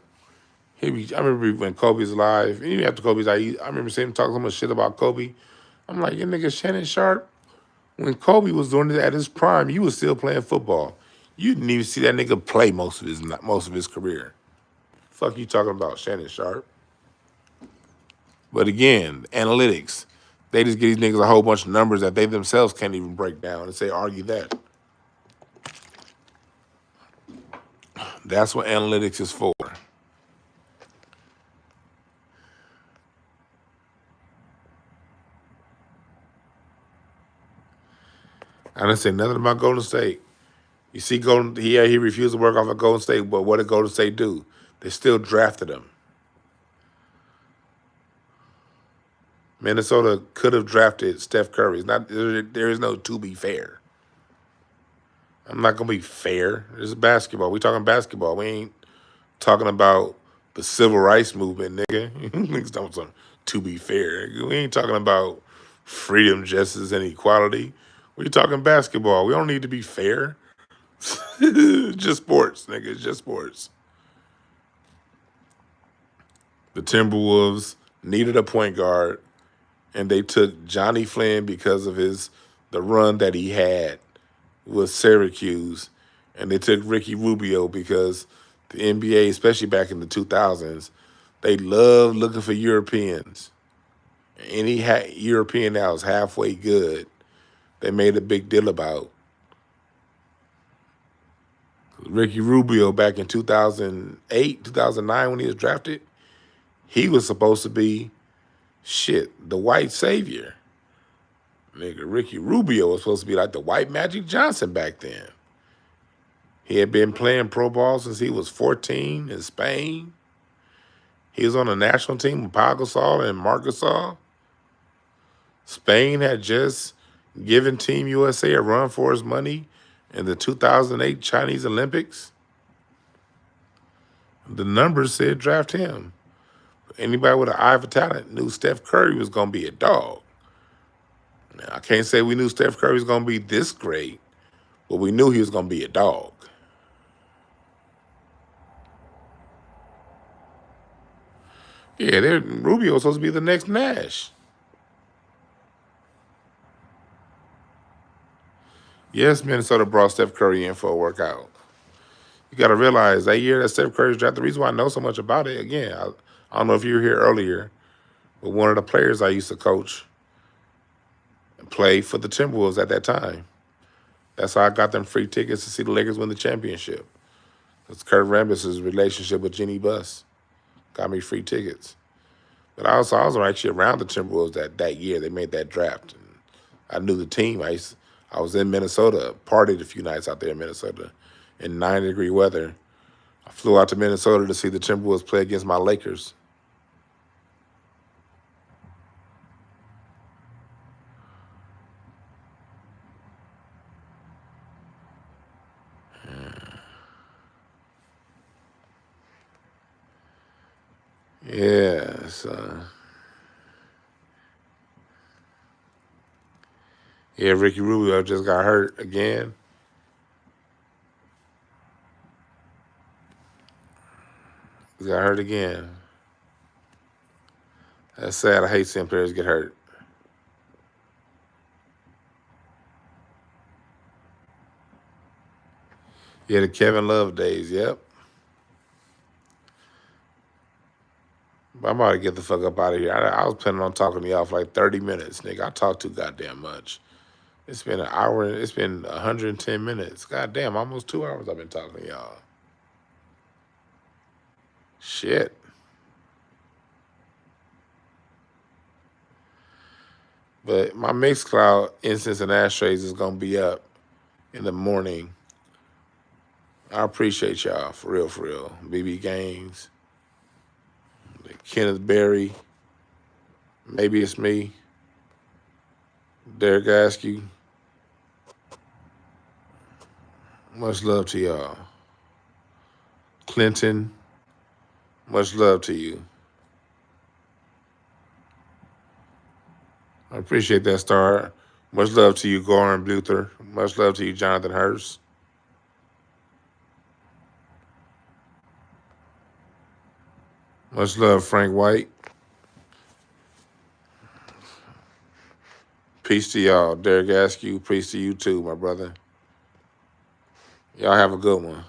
I remember when Kobe's alive, and even after Kobe's alive, I remember seeing him talk so much shit about Kobe. I'm like, your nigga Shannon Sharp, when Kobe was doing it at his prime, you was still playing football. You didn't even see that nigga play most of his career. Fuck you talking about, Shannon Sharp? But again, analytics. They just give these niggas a whole bunch of numbers that they themselves can't even break down and say, argue that. That's what analytics is for. I didn't say nothing about Golden State. You see, he refused to work off of Golden State, but what did Golden State do? They still drafted him. Minnesota could have drafted Steph Curry. There is no to be fair. I'm not gonna be fair. This is basketball. We talking basketball. We ain't talking about the civil rights movement, nigga. Niggas talking something to be fair. We ain't talking about freedom, justice, and equality. We talking basketball. We don't need to be fair. Just sports, nigga. It's just sports. The Timberwolves needed a point guard, and they took Johnny Flynn because of the run that he had with Syracuse, and they took Ricky Rubio because the NBA, especially back in the 2000s, they loved looking for Europeans. Any European that was halfway good, they made a big deal about. Ricky Rubio back in 2008, 2009 when he was drafted, he was supposed to be the white savior. Nigga, Ricky Rubio was supposed to be like the white Magic Johnson back then. He had been playing pro ball since he was 14 in Spain. He was on the national team with Pau Gasol and Marc Gasol. Spain had just given Team USA a run for his money in the 2008 Chinese Olympics. The numbers said draft him. Anybody with an eye for talent knew Steph Curry was going to be a dog. Now, I can't say we knew Steph Curry was going to be this great, but we knew he was going to be a dog. Yeah, Rubio was supposed to be the next Nash. Yes, Minnesota brought Steph Curry in for a workout. You got to realize that year that Steph Curry was drafted, the reason why I know so much about it, again, I don't know if you were here earlier, but one of the players I used to coach and play for the Timberwolves at that time. That's how I got them free tickets to see the Lakers win the championship. It's Kurt Rambis's relationship with Jeannie Buss got me free tickets. But I was actually around the Timberwolves that year. They made that draft. And I knew the team. I was in Minnesota, partied a few nights out there in Minnesota in 90-degree weather. I flew out to Minnesota to see the Timberwolves play against my Lakers. Yeah, so. Yeah, Ricky Rubio just got hurt again. He got hurt again. That's sad. I hate seeing players get hurt. Yeah, the Kevin Love days. Yep. But I'm about to get the fuck up out of here. I was planning on talking to y'all for like 30 minutes, nigga. I talk too goddamn much. It's been an hour. It's been 110 minutes. Goddamn, almost 2 hours I've been talking to y'all. Shit. But my Mixcloud incense and ashtrays is gonna be up in the morning. I appreciate y'all for real, for real. BB Gaines, Kenneth Berry, maybe it's me, Derek Askew. Much love to y'all. Clinton, much love to you. I appreciate that, Star. Much love to you, Goran Bluther. Much love to you, Jonathan Hurst. Much love, Frank White. Peace to y'all. Derek Askew, peace to you too, my brother. Y'all have a good one.